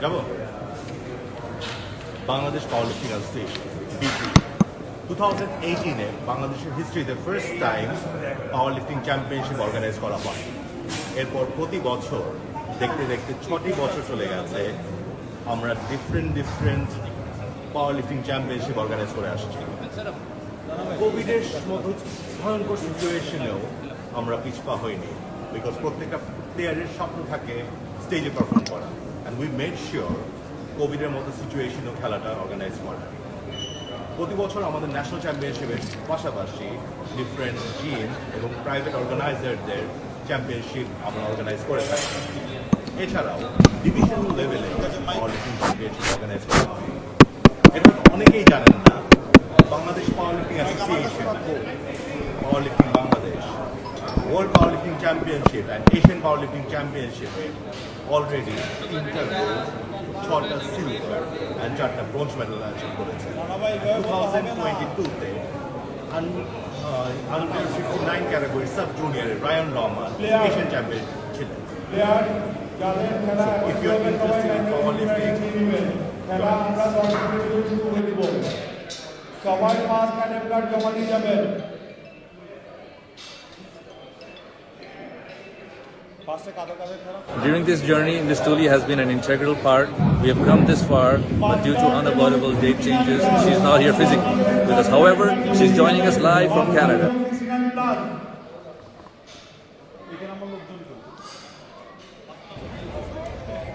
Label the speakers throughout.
Speaker 1: যাব Bangladesh powerlifting association BP 2018-এ বাংলাদেশের হিস্ট্রিতে first time powerlifting championship organize করা হয়। এরপর প্রতি বছর দেখতে দেখতে 6টি বছর চলে গেছে আমরা ডিফারেন্ট পাওয়ারলিফটিং চ্যাম্পিয়নশিপ অর্গানাইজ করে আসছি। কোভিডের মতো ভয়ঙ্কর সিচুয়েশনেও আমরা পিছপা হইনি, বিকজ প্রত্যেকটা প্লেয়ারের স্বপ্ন থাকে স্টেজে পারফর্ম করা, অ্যান্ড উই মেড শিওর কোভিডের মতো সিচুয়েশনেও খেলাটা অর্গানাইজ করা। প্রতি বছর আমাদের ন্যাশনাল চ্যাম্পিয়নশিপের পাশাপাশি ডিফারেন্ট জিম এবং প্রাইভেট অর্গানাইজারদের চ্যাম্পিয়নশিপ আমরা অর্গানাইজ করে থাকি। এছাড়াও ডিভিশন লেভেলে পাওয়ারলিফটিং চ্যাম্পিয়নশিপ অর্গানাইজ করা হয়। এটা অনেকেই জানেন না, Bangladesh powerlifting association, powerlifting Bangladesh, world powerlifting championship and Asian powerlifting চ্যাম্পিয়নশিপে অলরেডি 3টা গোল্ড, 6টা সিলভার অ্যান্ড 4টা ব্রোঞ্জ মেডেল অ্যাচিভ করেছে। 2022-তে আন্ডার 59 ক্যাটাগরি সাব জুনিয়রে রায়ান রহমান এশিয়ান চ্যাম্পিয়ন ছিলেন। If you are interested in powerlifting,
Speaker 2: সবাই পাঁচ কার্ডের কার্ড জমা দিয়ে যাবেন।
Speaker 3: During this journey, Miss Tully has been an integral part. We have come this far, but due to unavoidable date changes, she is not here physically with us. However, she is joining us live from Canada.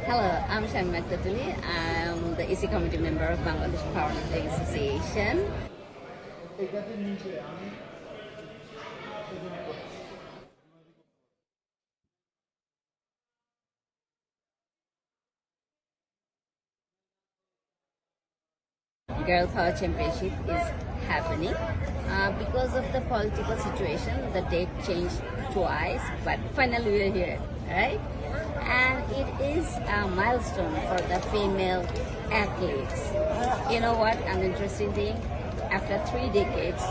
Speaker 4: Hello, I'm Shanmak Tatuli. I'm the EC committee member of Bangladesh Powerlifting Association. Girl Power Championship is happening. Because of the political situation, the date changed twice, but finally we're here, right? And it is a milestone for the female athletes. You know what? An interesting thing, after 3 decades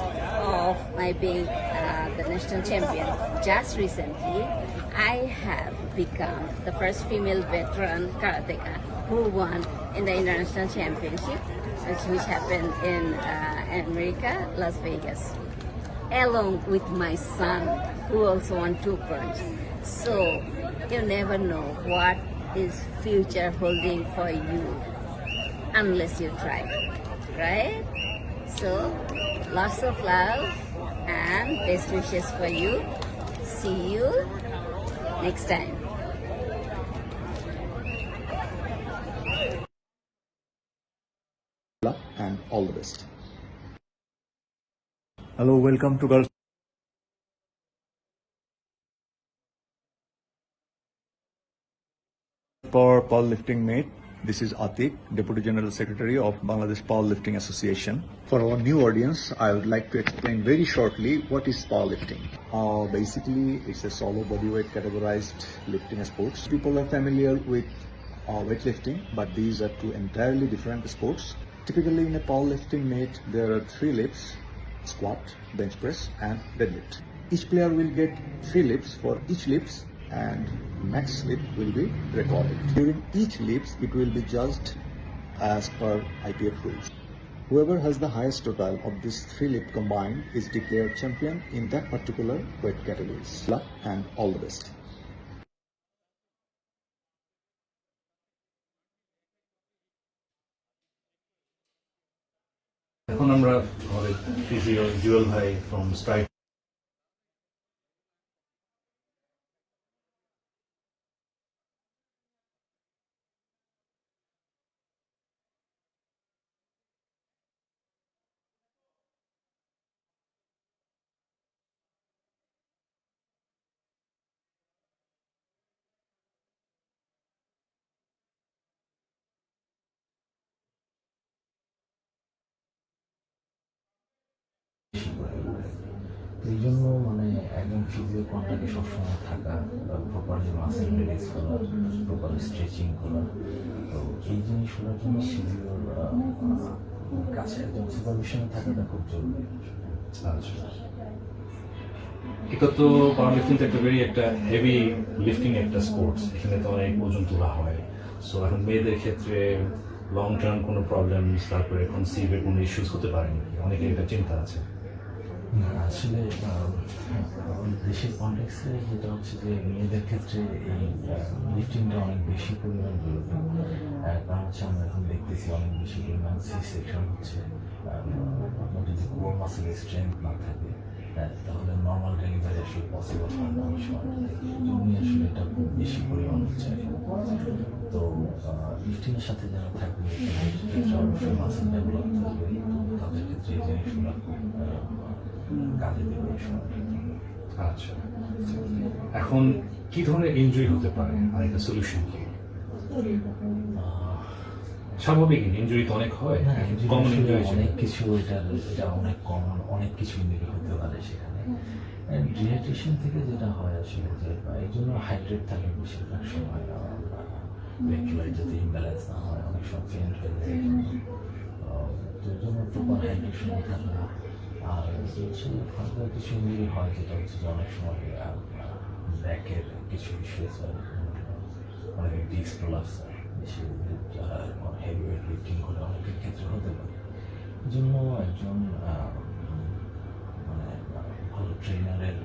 Speaker 4: of my being the national champion, just recently I have become the first female veteran karateka who won in the international championship, which happened in America, Las Vegas, along with my son, who also won 2 bronze. So you never know what is future holding for you unless you try, right? So lots of love and best wishes for you. See you next time.
Speaker 5: And all the best.
Speaker 6: Hello, welcome to Girls Power Powerlifting Mate. This is Atik, Deputy General Secretary of Bangladesh Powerlifting Association.
Speaker 5: For our new audience, I would like to explain very shortly what is powerlifting. Basically, it's a solo bodyweight categorized lifting sports. People are familiar with weightlifting, but these are 2 entirely different sports. Typically, in a powerlifting meet, there are 3 lifts: squat, bench press, and deadlift. Each player will get 3 lifts for each lift, and max lift will be recorded. During each lift, it will be judged as per IPF rules. Whoever has the highest total of these 3 lifts combined is declared champion in that particular weight categories. Luck and all the best.
Speaker 7: এখন আমরা আমাদের physio Jewel ভাই from strike
Speaker 8: এই জন্য একজন physio কন্ট্যাক্টে সবসময় থাকা, proper যে মাসেল রিলিজ করা, প্রপার স্ট্রেচিং করা, তো এই জিনিসগুলোর জন্য ফিজিওর কাছে একজন সুপারভিশনে থাকাটা খুব জরুরি।
Speaker 7: আচ্ছা, এটা তো পাওয়ার লিফটিং একটা ভেরি একটা হেভি লিফটিং একটা স্পোর্টস। এখানে তো অনেক ওজন তোলা হয়, সো এখন মেয়েদের ক্ষেত্রে লং টার্ম কোনো প্রবলেমস, তারপরে কনসিভের কোনো ইস্যুস হতে পারে নাকি? অনেকের এটা চিন্তা আছে।
Speaker 8: না, আসলে দেশের কনটেক্সে যেটা হচ্ছে যে মেয়েদের ক্ষেত্রে এই লিফটিংটা অনেক বেশি পরিমাণ জরুরি। কারণ হচ্ছে আমরা এখন দেখতেছি অনেক বেশি পরিমাণ সি সেকশন হচ্ছে। আপনার যদি কোর মাসেলের স্ট্রেংথ না থাকে তাহলে নর্মাল ডেলিভারি আসলে পসিবল হয় না অনেক সময়। এই জন্যই আসলে এটা খুব বেশি পরিমাণ হচ্ছে এখন। তো লিফটিংয়ের সাথে যারা থাকবে তাদের ক্ষেত্রে অবশ্যই মাসেল ডেভেলপ থাকবে, তাদের ক্ষেত্রে এই জিনিসগুলো খুব কাজে দেবে এই সময়।
Speaker 7: আচ্ছা, এখন কি ধরনের ইনজুরি হতে পারে আর একটা সলিউশন কি? স্বাভাবিক ইনজুরি তো অনেক হয়,
Speaker 8: না,
Speaker 7: কমন ইনজুরি
Speaker 8: অনেক কিছু, এটা অনেক কমন, অনেক কিছু ইনজুরি হতে পারে সেখানে। ডিহাইড্রেশন থেকে যেটা হয় আসলে যে এই জন্য হাইড্রেট থাকে বেশিরভাগ সময়, ইলেকট্রোলাইট যাতে ইমব্যালেন্স না হয়, অনেক সময় ফেন্ট হয়ে যায়। তো এর জন্য প্রপার হাইড্রেশন থাকে। আর হচ্ছে হালকা কিছু ইঞ্জুরি হয় যেটা হচ্ছে যে অনেক সময় ব্যাকের কিছু ইস্যুস হয়, অনেক ডিস্ক প্রলাপস হয়, বেশি যারা হেভি ওয়েট লিফটিং করে অনেকের ক্ষেত্রে হতে পারে। এই জন্য একজন মানে ভালো ট্রেনারের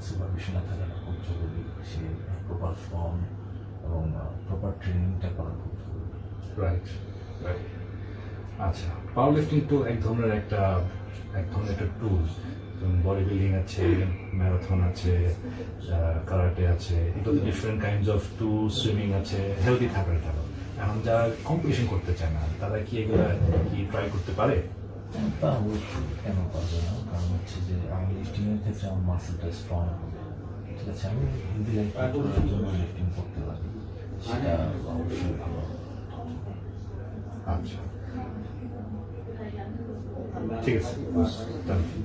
Speaker 8: সুপারভিশনে থাকাটা খুব জরুরি। সে প্রপার ফর্ম এবং প্রপার ট্রেনিংটা করা খুব জরুরি।
Speaker 7: Right, right. আচ্ছা, পাওয়ার লিফটিং তো এক ধরনের একটা টুল। বডি বিল্ডিং আছে, ম্যারাথন আছে, কারাটে আছে, এগুলো different kinds of tool, swimming আছে হেলদি থাকার জন্য। এখন যারা কম্পিটিশন করতে চায় না তারা কি এগুলো কি ট্রাই করতে পারে?
Speaker 8: তা অবশ্যই, কেন পারবে না? কারণ হচ্ছে যে আমার লিফটিংয়ের ক্ষেত্রে আমার মাসেলটা স্ট্রং হবে, ঠিক আছে? আমি হেলদি লাইফ করার জন্য লিফটিং করতে পারি, সেটা অবশ্যই ভালো হবে।
Speaker 7: আচ্ছা, ঠিক আছে, thank you.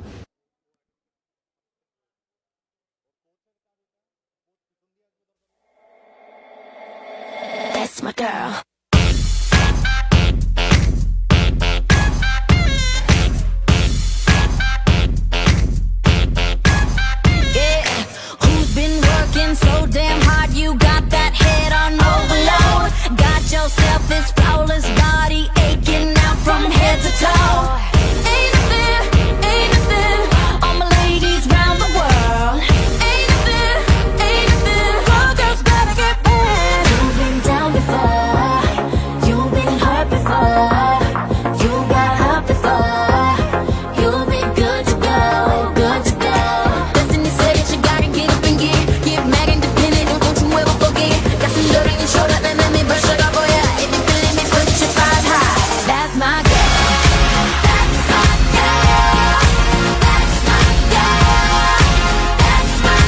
Speaker 9: That's my girl. Yeah, who's been working so damn hard? You got that head on overload. Got yourself this flawless body aching out from head to toe. Ain't nothing, all my ladies round the world. Ain't nothing, all girls gotta get back. You've been down before, you've been hurt before, you got hurt before. You'll be good to go, good to go. Destiny said that you gotta get up and get mad independent, and don't you ever forget. Got some dirt on your shoulder, and let me brush it off for ya. If you feeling me, put your thighs high. That's my girl, that's my girl, that's my girl, that's my.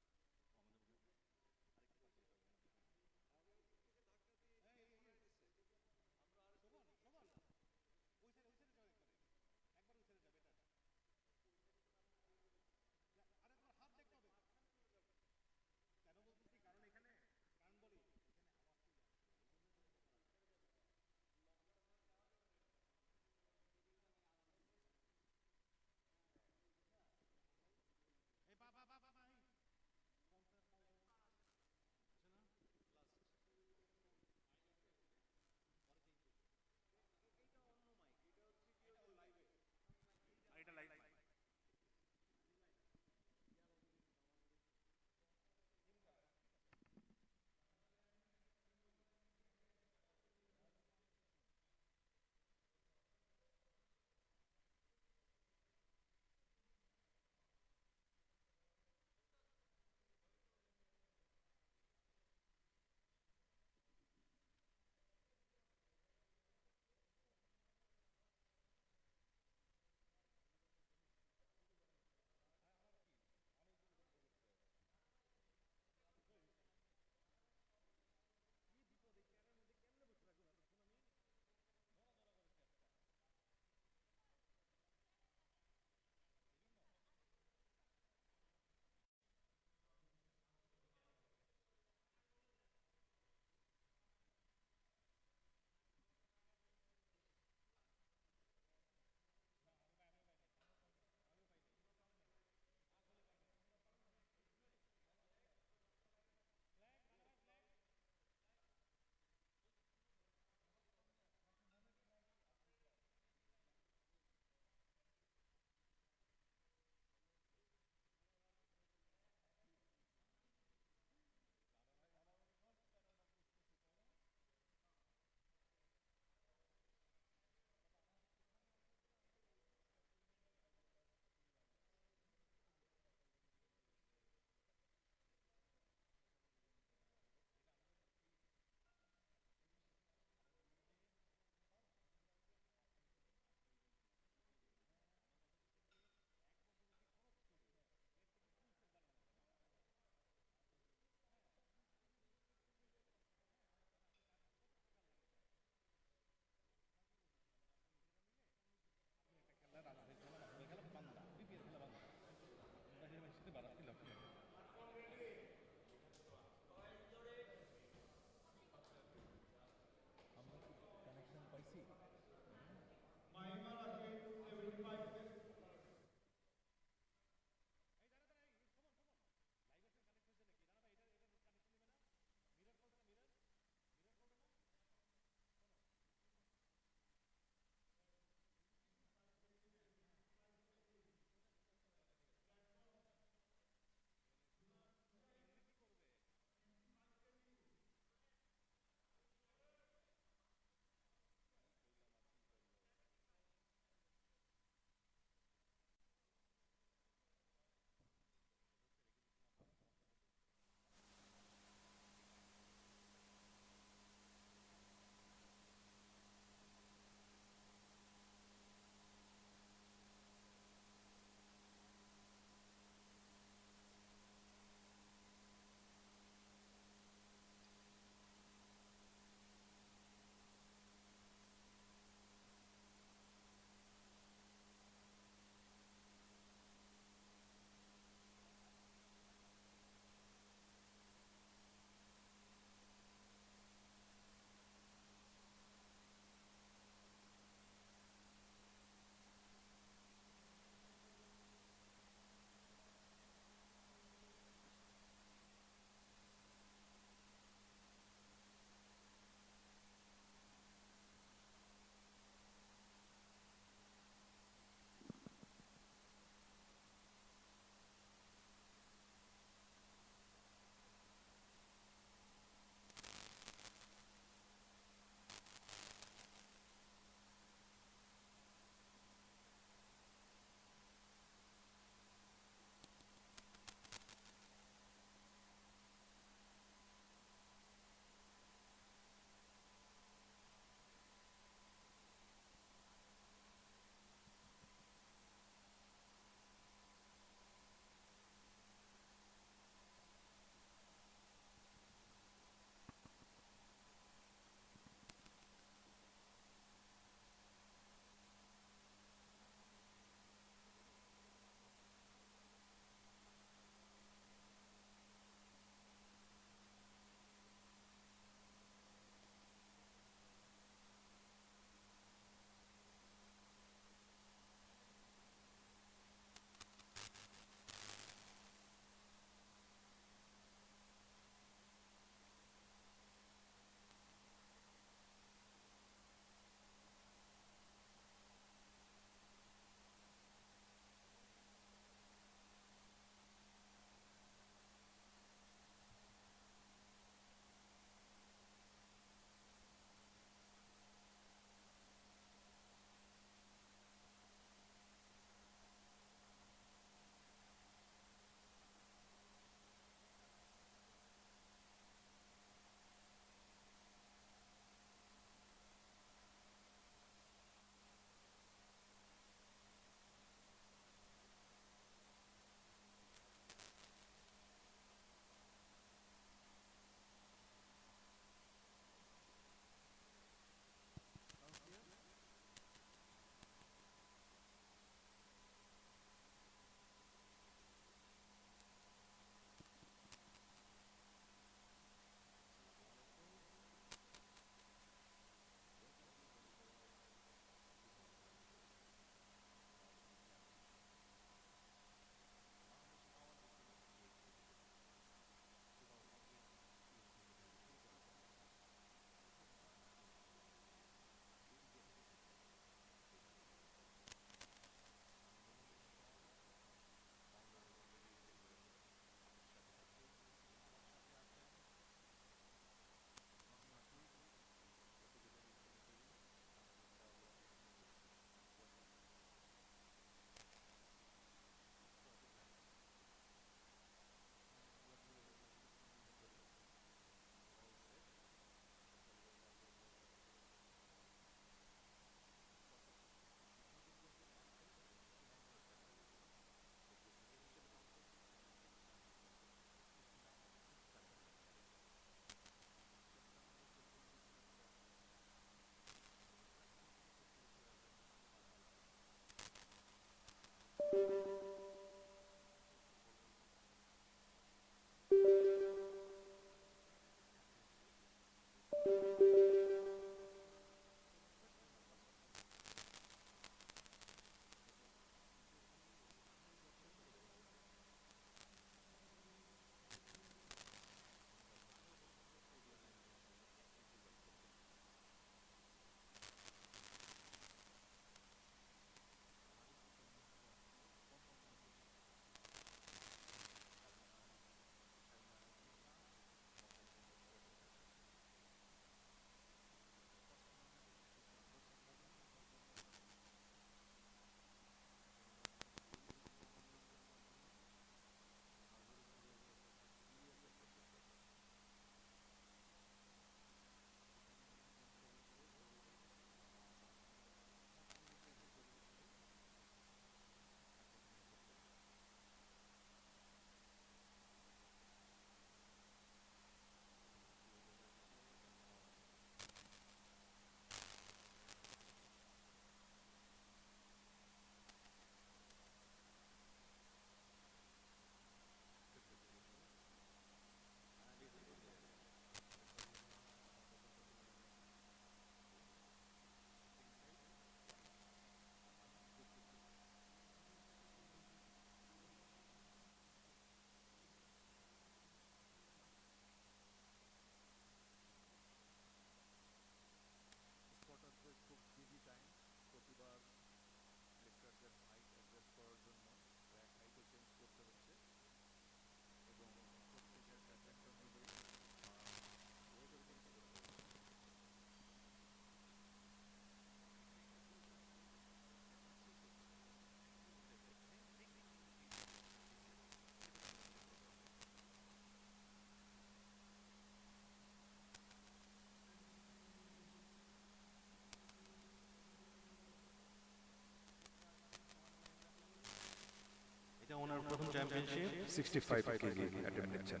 Speaker 1: প্রথম championship
Speaker 6: 65 KG attempt নিচ্ছেন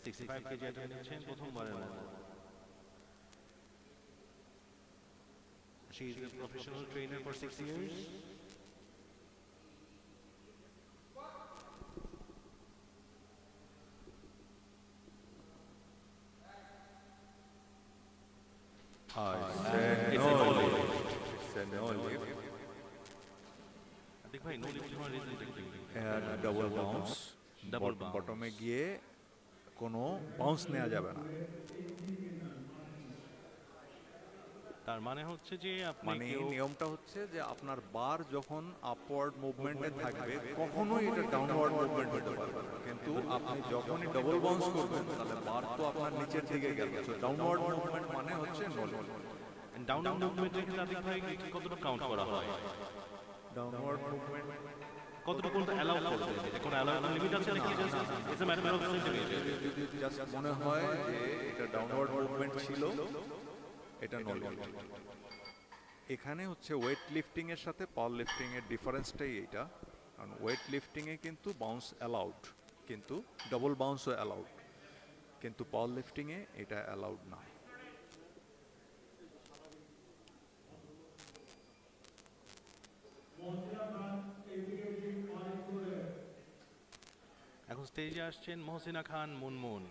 Speaker 1: 65 KG attempt নিচ্ছেন প্রথমবারের মতো She is a professional trainer for 6 years.
Speaker 6: It's a no lift.
Speaker 1: I think ভাই no lift হওয়ার reason টা কি?
Speaker 6: Double bounce
Speaker 1: Double bounce.
Speaker 6: বটমে গিয়ে কোনো বাউন্স নেওয়া যাবে না
Speaker 1: তার মানে হচ্ছে যে আপনি
Speaker 6: মানে
Speaker 1: কেউ
Speaker 6: নিয়মটা হচ্ছে যে আপনার বার যখন আপওয়ার্ড মুভমেন্টে থাকবে কখনোই এটা ডাউনওয়ার্ড মুভমেন্ট হতে পারবে না কিন্তু আপনি যখনই ডাবল বাউন্স করবেন তাহলে বার তো আপনার নিচের দিকে গেল তো ডাউনওয়ার্ড মুভমেন্ট মানে হচ্ছে নো লিফট
Speaker 1: ডাউন মুভমেন্টের ক্ষেত্রে আদিক ভাই কতটুকু কাউন্ট করা হয়
Speaker 6: ডাউনওয়ার্ড মুভমেন্ট
Speaker 1: কতটুকু অ্যালাউ করতে যে কোনো অ্যালাউ লিমিট আছে নাকি just it's a matter of centimetre
Speaker 6: just মনে হয় যে এটা ডাউনওয়ার্ড মুভমেন্ট ছিল এটা নো লিফট এখানে হচ্ছে ওয়েট লিফটিং এর সাথে পাওয়ার লিফটিং এর ডিফারেন্সটাই এইটা কারণ ওয়েট লিফটিং এ কিন্তু বাউন্স অ্যালাউড কিন্তু ডাবল বাউন্সও অ্যালাউড কিন্তু পাওয়ার লিফটিং এ এটা অ্যালাউড না
Speaker 1: এখন স্টেজে আসছেন মহসিনা খান মুনমুন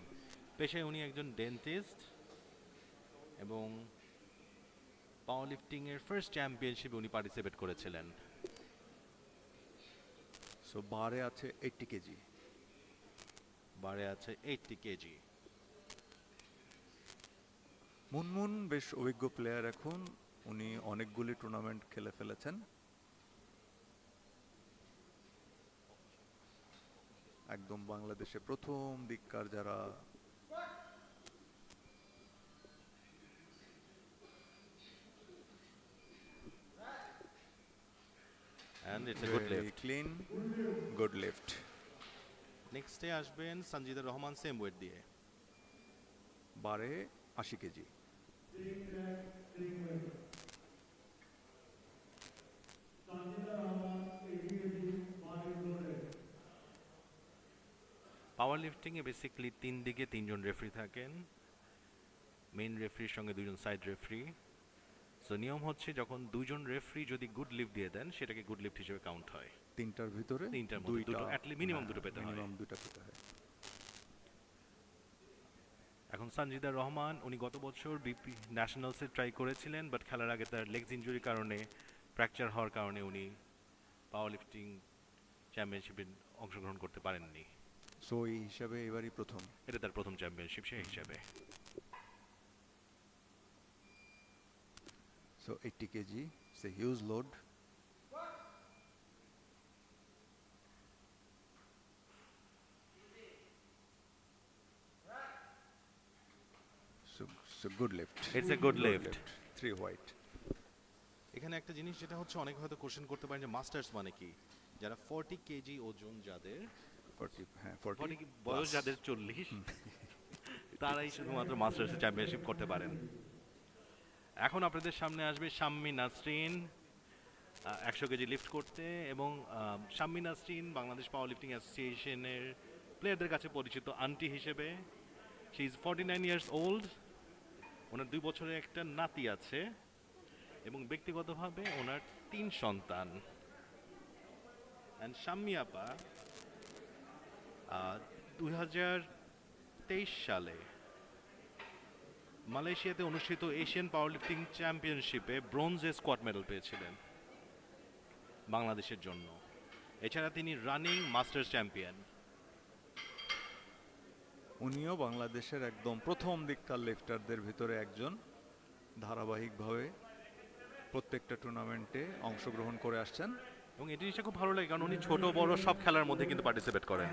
Speaker 1: পেশায় উনি একজন ডেন্টিস্ট এবং পাওয়ার লিফটিং এর ফার্স্ট চ্যাম্পিয়নশিপে উনি পার্টিসিপেট করেছিলেন
Speaker 6: সো বারে আছে 80 কেজি
Speaker 1: বারে আছে 80 কেজি
Speaker 6: মুনমুন বেশ অভিজ্ঞ প্লেয়ার এখন উনি অনেকগুলি টুর্নামেন্ট খেলে ফেলেছেন একদম বাংলাদেশে প্রথম দিককার যারা
Speaker 1: and it's a good lift
Speaker 6: clean good lift
Speaker 1: নেক্সটে আসবেন সঞ্জিদা রহমান সেম ওয়েট দিয়ে
Speaker 6: বারে 80 কেজি
Speaker 1: পাওয়ার লিফটিং এ বেসিক্যালি তিন দিকে তিনজন রেফারি থাকেন মেইন রেফারির সঙ্গে দুজন সাইড রেফারি সো নিয়ম হচ্ছে যখন দুজন রেফারি যদি গুড লিফট দিয়ে দেন সেটাকে গুড লিফট হিসেবে কাউন্ট হয়
Speaker 6: তিনটার ভিতরে
Speaker 1: তিনটার মধ্যে দুটো অ্যাটলিস্ট মিনিমাম দুটো পেতে হয়
Speaker 6: মিনিমাম দুটো পেতে হয়
Speaker 1: এখন সঞ্জিদা রহমান উনি গত বছর বিপি ন্যাশনালসে ট্রাই করেছিলেন বাট খেলার আগে তার লেগস ইনজুরির কারণে ফ্র্যাকচার হওয়ার কারণে উনি পাওয়ার লিফটিং চ্যাম্পিয়নশিপে অংশগ্রহণ করতে পারেননি
Speaker 6: সো এই হিসাবে এবারই প্রথম
Speaker 1: এটা তার প্রথম চ্যাম্পিয়নশিপ সেই হিসাবে
Speaker 6: So 80 kg, it's a huge load. So good lift.
Speaker 1: It's a good lift.
Speaker 6: 3 white.
Speaker 1: এখানে একটা জিনিস যেটা হচ্ছে অনেক হয়তো কোশ্চেন করতে পারেন যে মাস্টার্স মানে কি যারা 40 কেজি ওজন যাদের
Speaker 6: 40 হ্যাঁ 40
Speaker 1: বয়স যাদের 40 তারাই শুধুমাত্র মাস্টার্সে চ্যাম্পিয়নশিপ করতে পারেন এখন আপনাদের সামনে আসবে শাম্মী নাসরিন 100 কেজি লিফট করতে এবং শাম্মী নাসরিন বাংলাদেশ পাওয়ার লিফটিং অ্যাসোসিয়েশনের প্লেয়ারদের কাছে পরিচিত আন্টি হিসেবে শি ইজ 49 ইয়ার্স ওল্ড ওনার 2 বছরের একটা নাতি আছে এবং ব্যক্তিগতভাবে ওনার 3 সন্তান অ্যান্ড শাম্মী আপা 2023 সালে মালয়েশিয়াতে অনুষ্ঠিত এশিয়ান পাওয়ার লিফটিং চ্যাম্পিয়নশিপে ব্রোঞ্জে স্কোয়াড মেডেল পেয়েছিলেন বাংলাদেশের জন্য এছাড়া তিনি রানিং মাস্টার্স চ্যাম্পিয়ন
Speaker 6: উনিও বাংলাদেশের একদম প্রথম দিককার লিফটারদের ভিতরে একজন ধারাবাহিকভাবে প্রত্যেকটা টুর্নামেন্টে অংশগ্রহণ করে আসছেন
Speaker 1: এবং এই জিনিসটা খুব ভালো লাগে কারণ উনি ছোট বড় সব খেলার মধ্যে কিন্তু পার্টিসিপেট করেন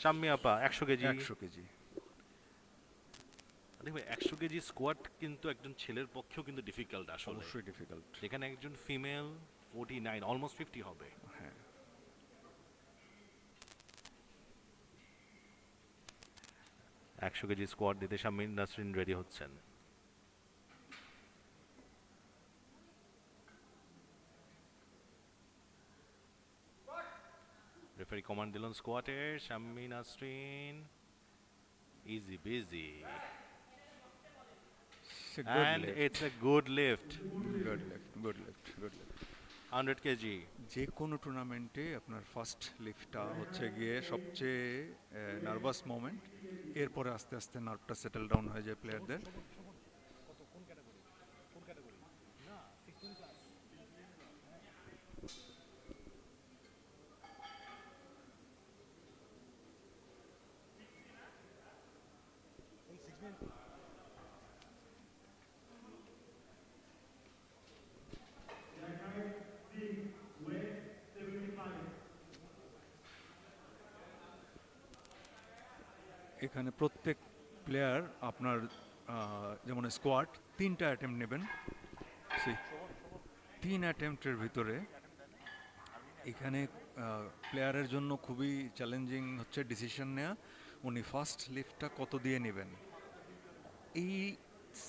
Speaker 1: শাম্মী আপা 100 কেজি
Speaker 6: 100 কেজি
Speaker 1: দেখবে 100 কেজি স্কোয়াড কিন্তু একজন ছেলের পক্ষেও কিন্তু ডিফিকাল্ট আসলে
Speaker 6: অবশ্যই ডিফিকাল্ট
Speaker 1: যেখানে একজন ফিমেল 49 অলমোস্ট 50 হবে
Speaker 6: হ্যাঁ
Speaker 1: 100 কেজি স্কোয়াড দিতে শাম্মী নাসরিন রেডি হচ্ছেন
Speaker 10: রেফারি কমান্ড দিলেন স্কোয়াটের Shammi Nasrin easy busy and it's a good lift
Speaker 6: good lift, good lift, good lift.
Speaker 10: 100 kg
Speaker 6: যে কোনো টুর্নামেন্টে আপনার ফার্স্ট লিফটটা হচ্ছে গিয়ে সবচেয়ে নার্ভাস মোমেন্ট, এরপরে আস্তে আস্তে নার্ভটা সেটেল ডাউন হয়ে যায় প্লেয়ারদের। এখানে প্রত্যেক প্লেয়ার আপনার যেমন স্কোয়াড 3টা অ্যাটেম্প্ট নেবেন, সেই 3 অ্যাটেম্প্টের ভিতরে এখানে প্লেয়ারের জন্য খুবই চ্যালেঞ্জিং হচ্ছে ডিসিশন নেওয়া উনি ফার্স্ট লিফটটা কত দিয়ে নেবেন। এই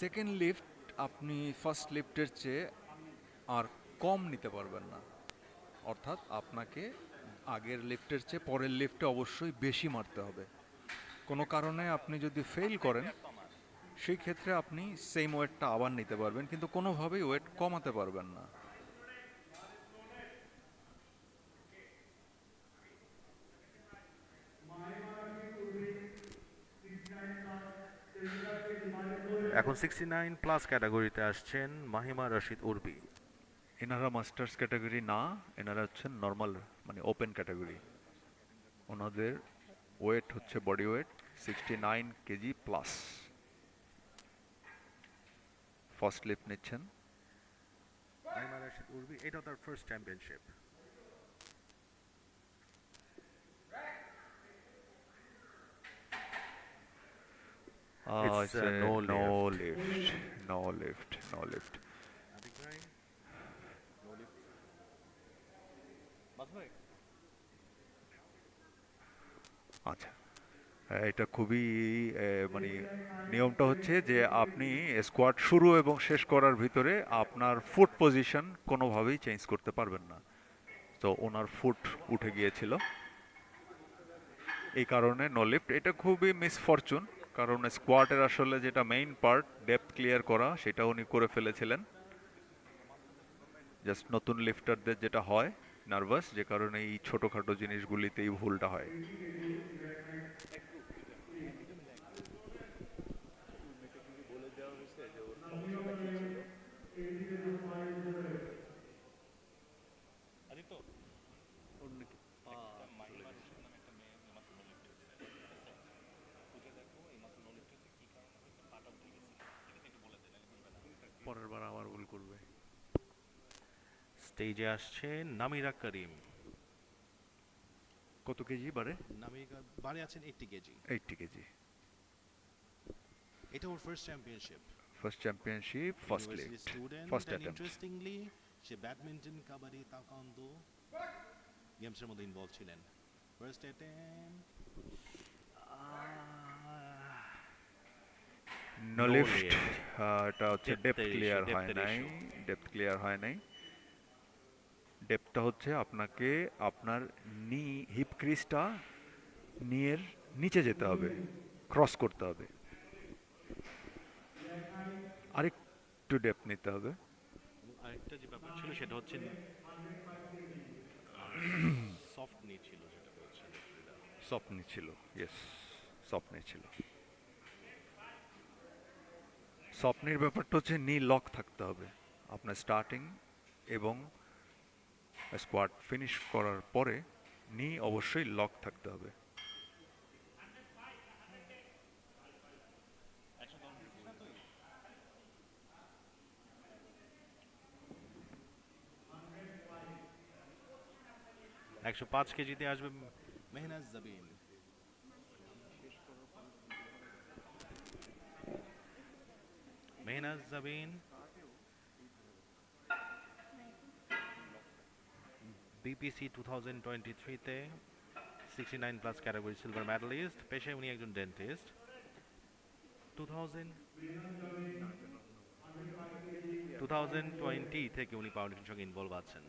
Speaker 6: সেকেন্ড লিফট আপনি ফার্স্ট লিফটের চেয়ে আর কম নিতে পারবেন না, অর্থাৎ আপনাকে আগের লিফটের চেয়ে পরের লিফটে অবশ্যই বেশি মারতে হবে। কোনো কারণে আপনি যদি ফেল করেন সেই ক্ষেত্রে আপনি সেম ওয়েটটা আবার নিতে পারবেন, কিন্তু কোনোভাবেই ওয়েট কমাতে পারবেন না।
Speaker 10: এখন 69 প্লাস ক্যাটাগরিতে আসছেন মাহিমা রশিদ উর্বি।
Speaker 6: এনারা মাস্টার্স ক্যাটাগরি না, এনারা হচ্ছেন নর্মাল মানে ওপেন ক্যাটাগরি। ওনাদের ওয়েট হচ্ছে body weight 69 KG plus. First lift নিচ্ছেন।
Speaker 10: মাহিমা রশিদ উর্বি, এটা তার first championship.
Speaker 6: It's a no lift, no lift, no lift.
Speaker 10: Atik ভাই নো লিফট। বাস ভাই
Speaker 6: আচ্ছা, এটা খুবই মানে নিয়মটা হচ্ছে যে আপনি স্কোয়াড শুরু এবং শেষ করার ভিতরে আপনার ফুট পজিশন কোনোভাবেই চেঞ্জ করতে পারবেন না। তো ওনার ফুট উঠে গিয়েছিল, এই কারণে নো লিফট। এটা খুবই মিসফরচুন, কারণ স্কোয়াডের আসলে যেটা মেইন পার্ট ডেপথ ক্লিয়ার করা সেটা উনি করে ফেলেছিলেন। জাস্ট নতুন লিফটারদের যেটা হয় নার্ভাস, যে কারণে এই ছোটোখাটো জিনিসগুলিতেই ভুলটা হয়। পরের বার আবার ভুল করবে।
Speaker 10: স্টেজে আসছে নামিরা করিম।
Speaker 6: কত কেজি বারে?
Speaker 10: নামিরা বারে আছেন 80 কেজি।
Speaker 6: 80 কেজি।
Speaker 10: এটা ওর first championship.
Speaker 6: First championship, first lift, first attempt.
Speaker 10: Interestingly সে ব্যাডমিন্টন, কাবাডি, তাইকোয়ান্ডো গেমসের মধ্যে ইনভলভ ছিলেন। First attempt
Speaker 6: no lift. এটা হচ্ছে ডেপথ ক্লিয়ার হয় নাই, ডেপথ ক্লিয়ার হয় নাই। ডেপথটা হচ্ছে আপনাকে আপনার নি হিপ ক্রিজটা নিয়ের নিচে যেতে হবে, ক্রস করতে হবে, আরেকটু ডেপথ নিতে হবে।
Speaker 10: আরেকটা যে ব্যাপার ছিল সেটা হচ্ছে সফট নি ছিল, যেটা বলছেন
Speaker 6: সফট নি ছিল, ইয়েস সফট নি ছিল। স্বপ্নের ব্যাপারটা হচ্ছে নি লক থাকতে হবে আপনার স্টার্টিং এবং স্কোয়াড ফিনিশ করার পরে নি অবশ্যই লক থাকতে হবে।
Speaker 10: একশো 5 কেজিতে আসবে মেহনাজ জাবিন। মেহনাজ জাবিন বিপিসি 2023-তে 69 প্লাস ক্যাটাগরি সিলভার মেডালিস্ট। পেশায় উনি একজন ডেন্টিস্ট। 2020 থেকে উনি পাওয়ার লিফটিং সঙ্গে ইনভলভ আছেন।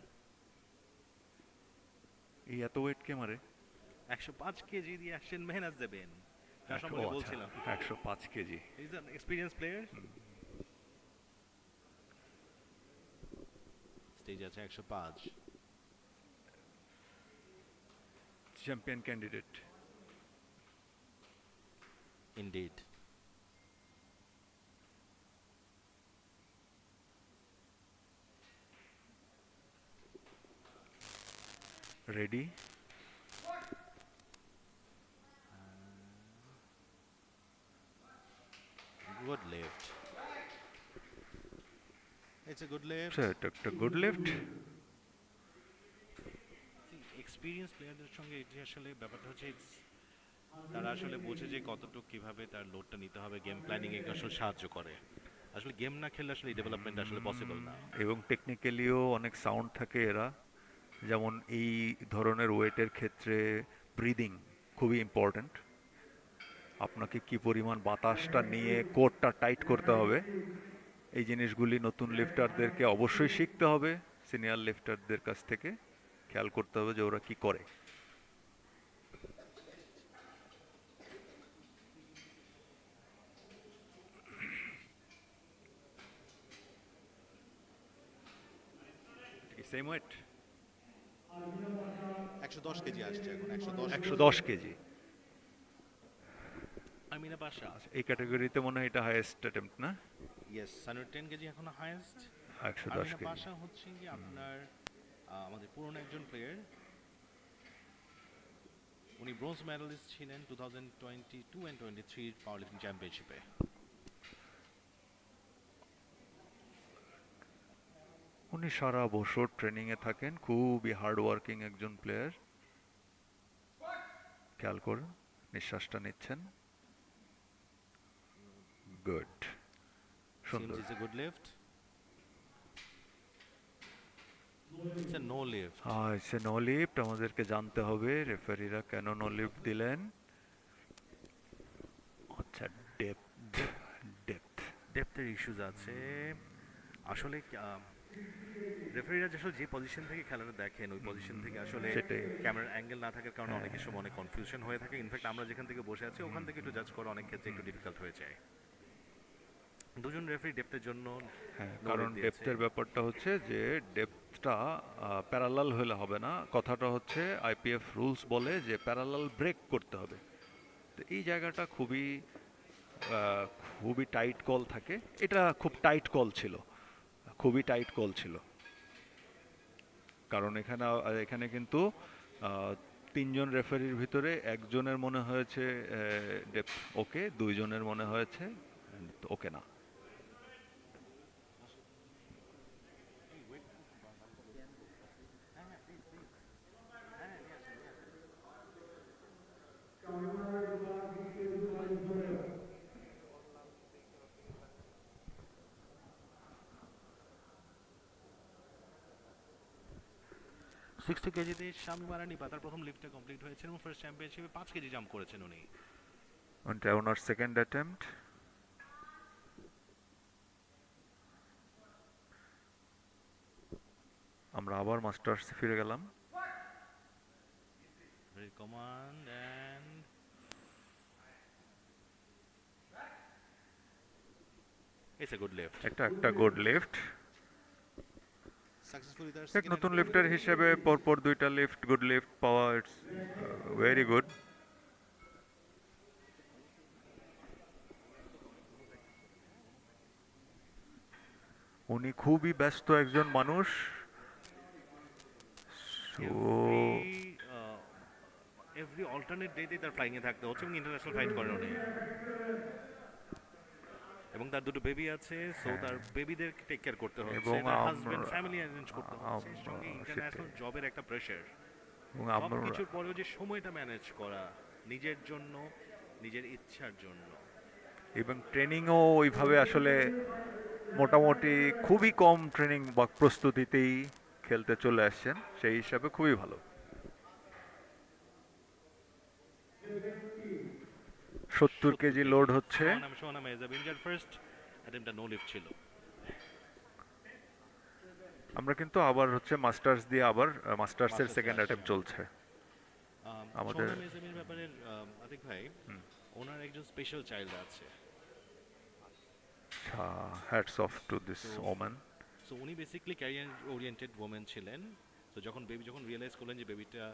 Speaker 6: এই এত ওয়েট কে মারে?
Speaker 10: 105 কেজি দিয়ে আসছেন মেহনাজ দেবেন, তার সম্পর্কে বলছিলাম।
Speaker 6: 105 KG.
Speaker 10: Is an experience player. Stage আছে 105।
Speaker 6: Champion candidate.
Speaker 10: Indeed.
Speaker 6: Ready.
Speaker 10: Good lift. It's a good lift.
Speaker 6: এটা একটা গুড লিফট।
Speaker 10: এক্সপিরিয়েন্স প্লেয়ারদের সঙ্গে এটি আসলে ব্যাপারটা হচ্ছে তারা আসলে বোঝে যে কতটুকু কিভাবে তার লোডটা নিতে হবে, গেম প্ল্যানিং এ আসলে সাহায্য করে। আসলে গেম না খেললে আসলে ডেভেলপমেন্ট আসলে পসিবল না।
Speaker 6: এবং টেকনিক্যালিও অনেক সাউন্ড থাকে এরা, যেমন এই ধরনের ওয়েটের ক্ষেত্রে ব্রিদিং খুবই ইম্পর্ট্যান্ট। আপনাকে কি পরিমাণ বাতাসটা নিয়ে কোরটা টাইট করতে হবে, এই জিনিসগুলি নতুন লিফটারদেরকে অবশ্যই শিখতে হবে, সিনিয়র লিফটারদের কাছ থেকে খেয়াল করতে হবে যে ওরা কি করে। সেম ওয়েট
Speaker 10: 110 কেজি আসছে এখন, 110।
Speaker 6: 110 কেজি।
Speaker 10: আমিনা পাশা।
Speaker 6: এই ক্যাটাগরিতে মনে হয় এটা হাইয়েস্ট অ্যাটেম্প্ট না?
Speaker 10: ইয়েস, 110 কেজি এখন হাইয়েস্ট।
Speaker 6: 110
Speaker 10: আমিনা
Speaker 6: কেজি।
Speaker 10: পাশা হচ্ছে কি আপনার আমাদের পুরনো একজন প্লেয়ার। উনি ব্রোঞ্জ মেডালিস্ট ছিলেন 2022 and 23 পাওয়ার লিফটিং চ্যাম্পিয়নশিপে।
Speaker 6: উনি সারা বছর ট্রেনিং এ থাকেন, খুবই হার্ড ওয়ার্কিং একজন প্লেয়ার। খেয়াল করুন নিঃশ্বাসটা নিচ্ছেন। গুড, সুন্দর।
Speaker 10: Seems it's a good lift. It's a no lift.
Speaker 6: সে নো লিফট। আমাদেরকে জানতে হবে রেফারিরা কেন নো লিফট দিলেন। আচ্ছা,
Speaker 10: ডেপথের ইস্যুজ আছে আসলে। রেফারিরা আসলে যে পজিশন থেকে খেলাটা দেখেন ওই পজিশন থেকে আসলে
Speaker 6: সেটাই।
Speaker 10: ক্যামেরার অ্যাঙ্গেল না থাকার কারণে অনেক সময় অনেক কনফিউশন হয়ে থাকে। ইনফ্যাক্ট আমরা যেখান থেকে বসে আছি ওখান থেকে একটু জাজ করা অনেক ক্ষেত্রে একটু ডিফিকাল্ট হয়ে যায়। দুজন রেফারি ডেপথের জন্য
Speaker 6: কারণ ডেপথের ব্যাপারটা হচ্ছে যে ডেপথটা প্যারালাল হলে হবে না। কথাটা হচ্ছে আইপিএফ রুলস বলে যে প্যারালাল ব্রেক করতে হবে। তো এই জায়গাটা খুবই টাইট কল থাকে। এটা খুব টাইট কল ছিল, খুবই টাইট কল ছিল। কারণ এখানে কিন্তু তিনজন রেফারির ভিতরে একজনের মনে হয়েছে ডেপথ ওকে, দুইজনের মনে হয়েছে ওকে না।
Speaker 10: সিক্সটি কেজিতে শামি মারানি তার প্রথম লিফটটা কমপ্লিট হয়েছে এবং ফার্স্ট চ্যাম্পিয়নশিপে 5 কেজি জাম্প করেছেন উনি।
Speaker 6: ওনার সেকেন্ড অ্যাটেম্প্ট। আমরা আবার মাস্টার্সে ফিরে গেলাম।
Speaker 10: Very command and it's a good lift.
Speaker 6: একটা গুড লিফট।
Speaker 10: Successfully তার
Speaker 6: এক
Speaker 10: second
Speaker 6: নতুন
Speaker 10: attempt
Speaker 6: লিফটার হিসেবে পরপর দুইটা লিফট গুড লিফট পাওয়া, ইটস ভেরি গুড। উনি খুবই ব্যস্ত একজন মানুষ।
Speaker 10: এভরি অল্টারনেট ডেতে তার ফ্লাইং এ থাকতে হচ্ছে এবং ইন্টারন্যাশনাল ফ্লাইট করেন উনি। এবং তার দুটো বেবি আছে, সো তার বেবিদের টেক কেয়ার করতে হচ্ছে,
Speaker 6: এবং
Speaker 10: তার হাজবেন্ড ফ্যামিলি অ্যারেঞ্জ করতে হচ্ছে, সঙ্গে ইন্টারন্যাশনাল জবের একটা প্রেসার।
Speaker 6: এবং
Speaker 10: সব কিছুর পরেও যে সময়টা ম্যানেজ করা নিজের জন্য, নিজের ইচ্ছার জন্য।
Speaker 6: এবং ট্রেনিংও ওইভাবে আসলে মোটামুটি খুবই কম ট্রেনিং বা প্রস্তুতিতেই খেলতে চলে আসছেন, সেই হিসাবে খুবই ভালো। 70 কেজি লোড হচ্ছে।
Speaker 10: সোহানা মেহজাব ইন্ডিয়ার ফার্স্ট অ্যাটেম্পটটা নো লিফট ছিল।
Speaker 6: আমরা কিন্তু আবার হচ্ছে মাস্টার্স দিয়ে আবার মাস্টার্সের সেকেন্ড অ্যাটেম্প্ট চলছে। আমাদের
Speaker 10: মেজামির ব্যাপারে আতিক ভাই, ওনার একজন স্পেশাল চাইল্ড আছে।
Speaker 6: Hats off to this woman.
Speaker 10: So উনি বেসিক্যালি ক্যারিয়ার ওরিয়েন্টেড ওমেন ছিলেন। তো যখন রিয়েলাইজ করলেন যে বেবিটা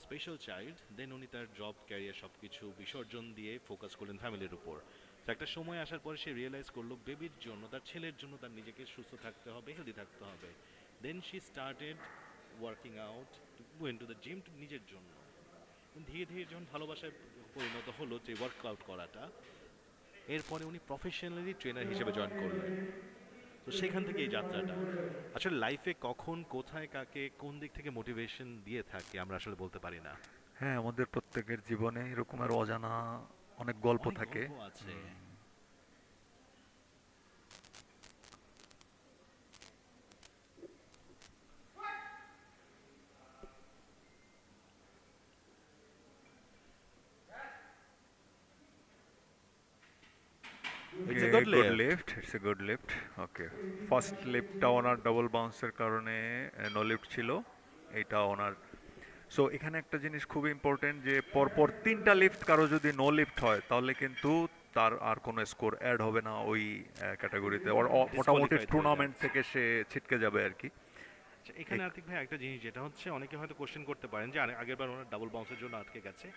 Speaker 10: স্পেশাল চাইল্ড, দেন উনি তার জব ক্যারিয়ার সব কিছু বিসর্জন দিয়ে ফোকাস করলেন ফ্যামিলির উপর। তো একটা সময় আসার পরে সে রিয়েলাইজ করলো বেবির জন্য, তার ছেলের জন্য তার নিজেকে সুস্থ থাকতে হবে, হেলদি থাকতে হবে। Then she started working out, go into the gym নিজের জন্য। ধীরে ধীরে যখন ভালোবাসায় পরিণত হলো যে ওয়ার্কআউট করাটা, এরপরে উনি প্রফেশনালি ট্রেনার হিসেবে জয়েন করলেন। তো সেখান থেকে এই যাত্রাটা আসলে লাইফে কখন কোথায় কাকে কোন দিক থেকে মোটিভেশন দিয়ে থাকে আমরা আসলে বলতে পারি না।
Speaker 6: হ্যাঁ, আমাদের প্রত্যেকের জীবনে এরকমের অজানা অনেক গল্প
Speaker 10: অনেক
Speaker 6: থাকে।
Speaker 10: গল্প আছে। It's a good lift.
Speaker 6: It's a good lift. Okay. First লিফটটা ওনার ডাবল বাউন্সের কারণে নো লিফট ছিল। এইটা ওনার, সো এখানে একটা জিনিস খুব ইম্পর্টেন্ট যে পরপর 3টা লিফট কারো যদি নো লিফট হয় তাহলে কিন্তু তার আর কোনো স্কোর অ্যাড হবে না ওই ক্যাটাগরিতে, মোটামুটি
Speaker 10: Disqualified
Speaker 6: টুর্নামেন্ট থেকে সে ছিটকে যাবে আর কি।
Speaker 10: আচ্ছা, এখানে আতিক ভাই একটা জিনিস যেটা হচ্ছে, অনেকে হয়তো কোশ্চেন করতে পারেন যে আগেরবার ওনার ডাবল বাউন্সের জন্য আটকে গেছে,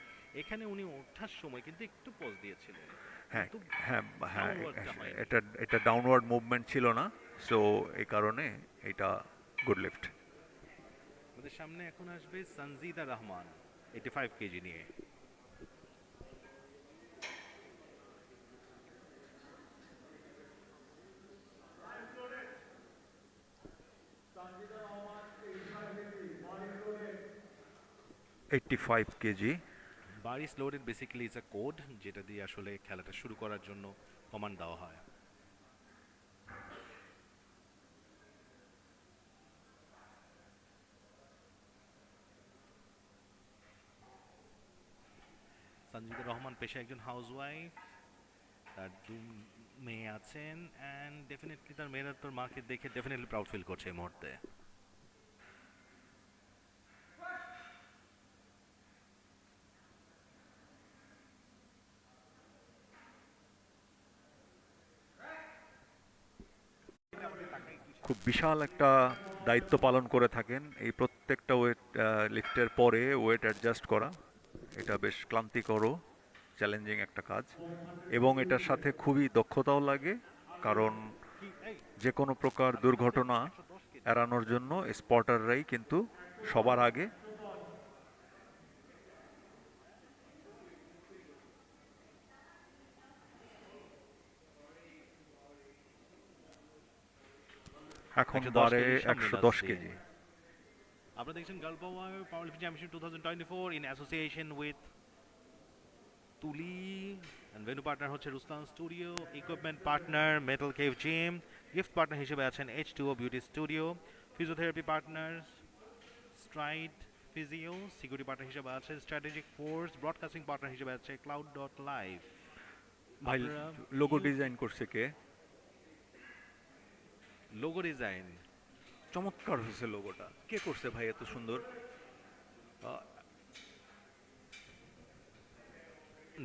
Speaker 10: এখানে উনি ওঠার সময় কিন্তু একটু পজ দিয়েছিলেন।
Speaker 6: হ্যাঁ
Speaker 10: কিন্তু
Speaker 6: হ্যাঁ হ্যাঁ,
Speaker 10: downward-টা হয়নি।
Speaker 6: এটা ডাউনওয়ার্ড মুভমেন্ট ছিল না, সো এই কারণে এটা গুড লিফট।
Speaker 10: আমাদের সামনে এখন আসবে সানজিদা রহমান 85 কেজি নিয়ে।
Speaker 6: Eighty 85 KG.
Speaker 10: Bar is loaded basically is a code, যেটা দিয়ে আসলে খেলাটা শুরু করার জন্য কমান্ড দেওয়া হয়। সঞ্জিদা রহমান পেশায় একজন হাউসওয়াইফ, তার 2 মেয়ে আছেন, অ্যান্ড ডেফিনেটলি তার মেয়েরা তোর মাকে দেখে ডেফিনেটলি প্রাউড ফিল করছে এই মুহূর্তে।
Speaker 6: খুব বিশাল একটা দায়িত্ব পালন করে থাকেন, এই প্রত্যেকটা ওয়েট লিফটের পরে ওয়েট অ্যাডজাস্ট করা। এটা বেশ ক্লান্তিকরও চ্যালেঞ্জিং একটা কাজ, এবং এটার সাথে খুবই দক্ষতাও লাগে, কারণ যে কোনো প্রকার দুর্ঘটনা এড়ানোর জন্য স্পটাররাই কিন্তু সবার আগে এখন
Speaker 10: 110
Speaker 6: বারে
Speaker 10: কেজির সামনে
Speaker 6: 110
Speaker 10: যাচ্ছে।
Speaker 6: কেজি।
Speaker 10: আপনারা দেখছেন girl power lifting championship 2024 in association with Tuli, and venue partner হচ্ছে Rustan studio, equipment partner metal cave gym, gift partner হিসেবে আছেন H2O beauty studio, physiotherapy partner stride physio, security partner হিসেবে আছে স্ট্র্যাটেজিক ফোর্স, ব্রডকাস্টিং পার্টনার হিসেবে আছে cloud.live।
Speaker 6: ভাই logo design করছে কে?
Speaker 10: Logo design
Speaker 6: চমৎকার হয়েছে লোগোটা, কে করছে ভাই এত সুন্দর?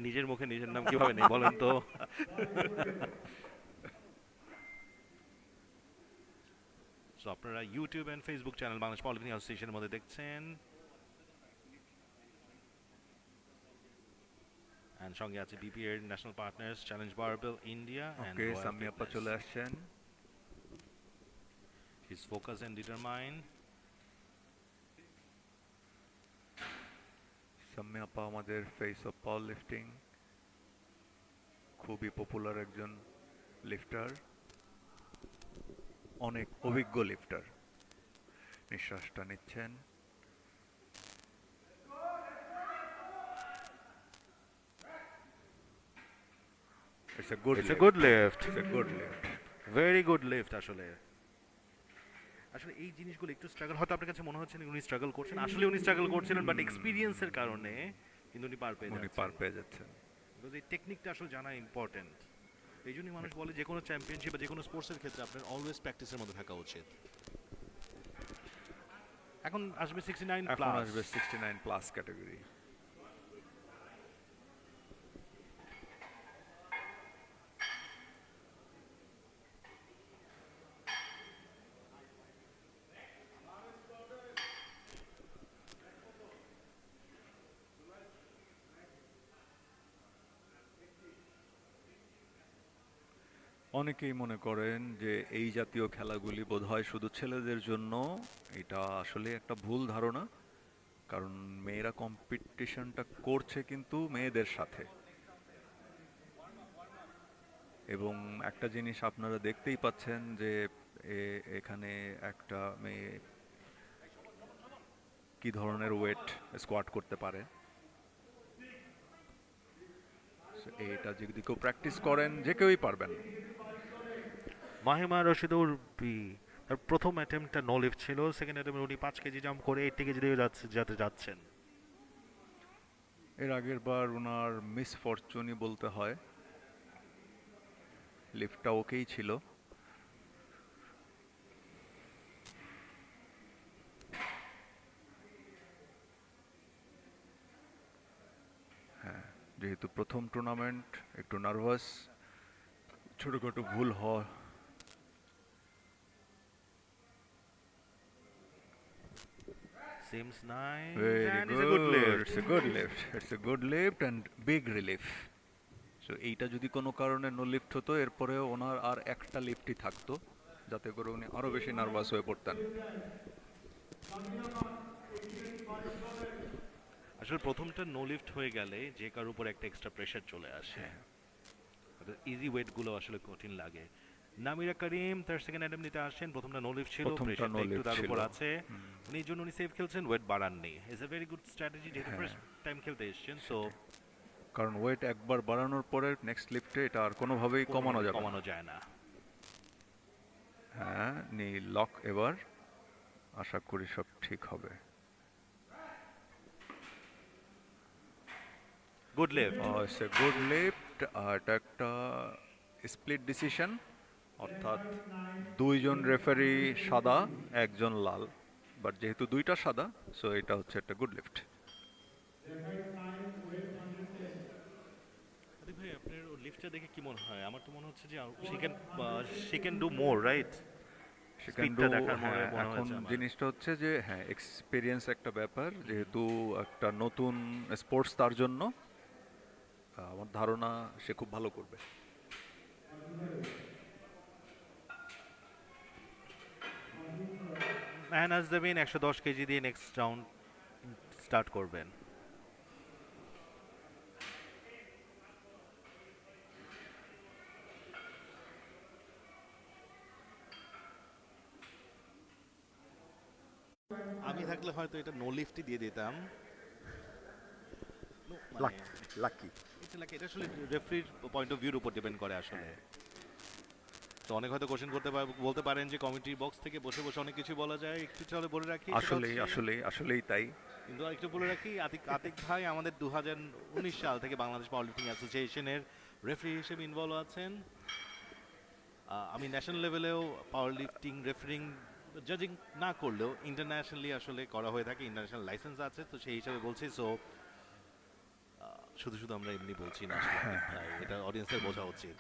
Speaker 10: নিজের মুখে নিজের নাম কিভাবে নেই বলেন তো। সো আপনারা YouTube and Facebook channel Bangladesh power lifting অ্যাসোসিয়েশনের মধ্যে দেখছেন, এন্ড সঙ্গে আছে বিপিএর national partners challenge barbell India and
Speaker 6: okay, Sami আপা চলে আসছেন।
Speaker 10: His focus and determine.
Speaker 6: Sami আপা আমাদের ফেস অফ পাওয়ার লিফটিং, খুবই পপুলার একজন লিফটার, অনেক অভিজ্ঞ লিফটার। নিঃশ্বাসটা নিচ্ছেন। It's a good
Speaker 10: It's a
Speaker 6: lift.
Speaker 10: good lift.
Speaker 6: It's a good lift.
Speaker 10: Very good lift. আসলে এই জিনিসগুলো একটু স্ট্রাগল, হয়তো আপনার কাছে মনে হচ্ছে না উনি স্ট্রাগল করছেন, আসলে উনি স্ট্রাগল করছিলেন, বাট এক্সপিরিয়েন্সের কারণে কিন্তু উনি পার পেয়ে
Speaker 6: উনি
Speaker 10: যাচ্ছেন।
Speaker 6: পার পেয়ে যাচ্ছেন।
Speaker 10: বিকজ এই টেকনিকটা আসলে জানা ইম্পর্টেন্ট। এই জন্যই মানুষ বলে যে কোনো চ্যাম্পিয়নশিপ বা যে কোনো স্পোর্টসের ক্ষেত্রে আপনার অলওয়েজ প্র্যাকটিসের মধ্যে থাকা উচিত। এখন আসবে 69
Speaker 6: এখন
Speaker 10: প্লাস।
Speaker 6: আসবে 69 প্লাস ক্যাটাগরি। অনেকেই মনে করেন যে এই জাতীয় খেলাগুলি বোধহয় শুধু ছেলেদের জন্য। এটা আসলে একটা ভুল ধারণা, কারণ মেয়েরা কম্পিটিশনটা করছে কিন্তু মেয়েদের সাথে। এবং একটা জিনিস আপনারা দেখতেই পাচ্ছেন যে এখানে একটা মেয়ে কি ধরনের ওয়েট স্কোয়াট করতে পারে। So, এটা যদি কেউ প্র্যাকটিস করেন যে কেউই পারবেন।
Speaker 10: মাহিমা রশিদ উর্বি তার প্রথম অ্যাটেম্পটটা নো লিফট ছিল, সেকেন্ড অ্যাটেম্পে উনি 5 কেজি জাম্প করে 80 কেজি দিয়ে যাচ্ছেন।
Speaker 6: এর আগের বার ওনার মিসফরচুনই বলতে হয়, লিফটটা ওকেই ছিল। হ্যাঁ, যেহেতু প্রথম টুর্নামেন্ট একটু নার্ভাস, ছোটখাটো ভুল হয়।
Speaker 10: Seems nice
Speaker 6: Very
Speaker 10: and
Speaker 6: good.
Speaker 10: it's a good lift.
Speaker 6: It's a good lift. It's a good lift and big relief. So এইটা যদি কোনো কারণে নো লিফট হতো, এরপরেও ওনার আর একটা লিফটই থাকতো, যাতে করে উনি আরো বেশি নার্ভাস হয়ে পড়তেন।
Speaker 10: আসলে প্রথমটা নো লিফট হয়ে গেলে যে কার উপর একটা এক্সট্রা প্রেসার চলে আসে, ইজি ওয়েট গুলো আসলে কঠিন লাগে। নামিরা করিম তার সেকেন্ড অ্যাটেম্প নিতে আসেন, প্রথমটা নো লিফট ছিল,
Speaker 6: প্রথমটা
Speaker 10: প্রেসারটা
Speaker 6: no
Speaker 10: একটু
Speaker 6: lift
Speaker 10: তার
Speaker 6: ছিল।
Speaker 10: উপর আছে, উনি এই জন্য উনি সেফ খেলছেন, ওয়েট বাড়াননি। It's a very good strategy, যেহেতু ফার্স্ট টাইম খেলতে এসেছেন। সো
Speaker 6: কারণ ওয়েট একবার বাড়ানোর পরে নেক্সট লিফটে এটা আর কোনোভাবেই কমানো যাবে না।
Speaker 10: কমানো যায় না।
Speaker 6: হ্যাঁ, নি লক এবার, আশা করি সব ঠিক হবে।
Speaker 10: Good lift.
Speaker 6: It's a good lift. এটা একটা স্প্লিট ডিসিশন, অর্থাৎ দুইজন রেফারি সাদা, একজন লাল, বাট যেহেতু দুইটা সাদা, সো এটা হচ্ছে একটা গুড লিফট।
Speaker 10: ভাই আপনার লিফটটা দেখে কি মনে হয়? আমার তো মনে হচ্ছে যে she can do more, right?
Speaker 6: সেখানে
Speaker 10: দেখার মনে
Speaker 6: এখন
Speaker 10: হয়েছে আমার।
Speaker 6: জিনিসটা হচ্ছে যে হ্যাঁ, এক্সপিরিয়েন্স একটা ব্যাপার, যেহেতু একটা নতুন স্পোর্টস তার জন্য, আমার ধারণা সে খুব ভালো করবে।
Speaker 10: মেহনাজ দেবিন 110 কেজি দিয়ে নেক্সট রাউন্ড স্টার্ট করবেন। আমি থাকলে হয়তো এটা নো লিফটই দিয়ে দিতাম।
Speaker 1: লাকি।
Speaker 10: এটা আসলে রেফারির পয়েন্ট অফ ভিউর উপর ডিপেন্ড করে আসলে। তো অনেক হয়তো কোশ্চেন বলতে পারেন যে কমিটি বক্স থেকে বসে বসে অনেক কিছু বলা যায়, একটু তাহলে বলে রাখি
Speaker 6: আসলেই তাই।
Speaker 10: কিন্তু একটু বলে রাখি, আতিক ভাই আমাদের 2019 সাল থেকে বাংলাদেশ পাওয়ার লিফটিং অ্যাসোসিয়েশনের রেফারি হিসেবে ইনভলভ আছেন। আমি ন্যাশনাল লেভেলেও পাওয়ার লিফটিং রেফারিং জাজিং না করলেও ইন্টারন্যাশনালি আসলে করা হয়ে থাকে, ইন্টারন্যাশনাল লাইসেন্স আছে, তো সেই হিসাবে বলছি। সো শুধু শুধু আমরা এমনি বলছি না, এটা অডিয়েন্সের বোঝা উচিত।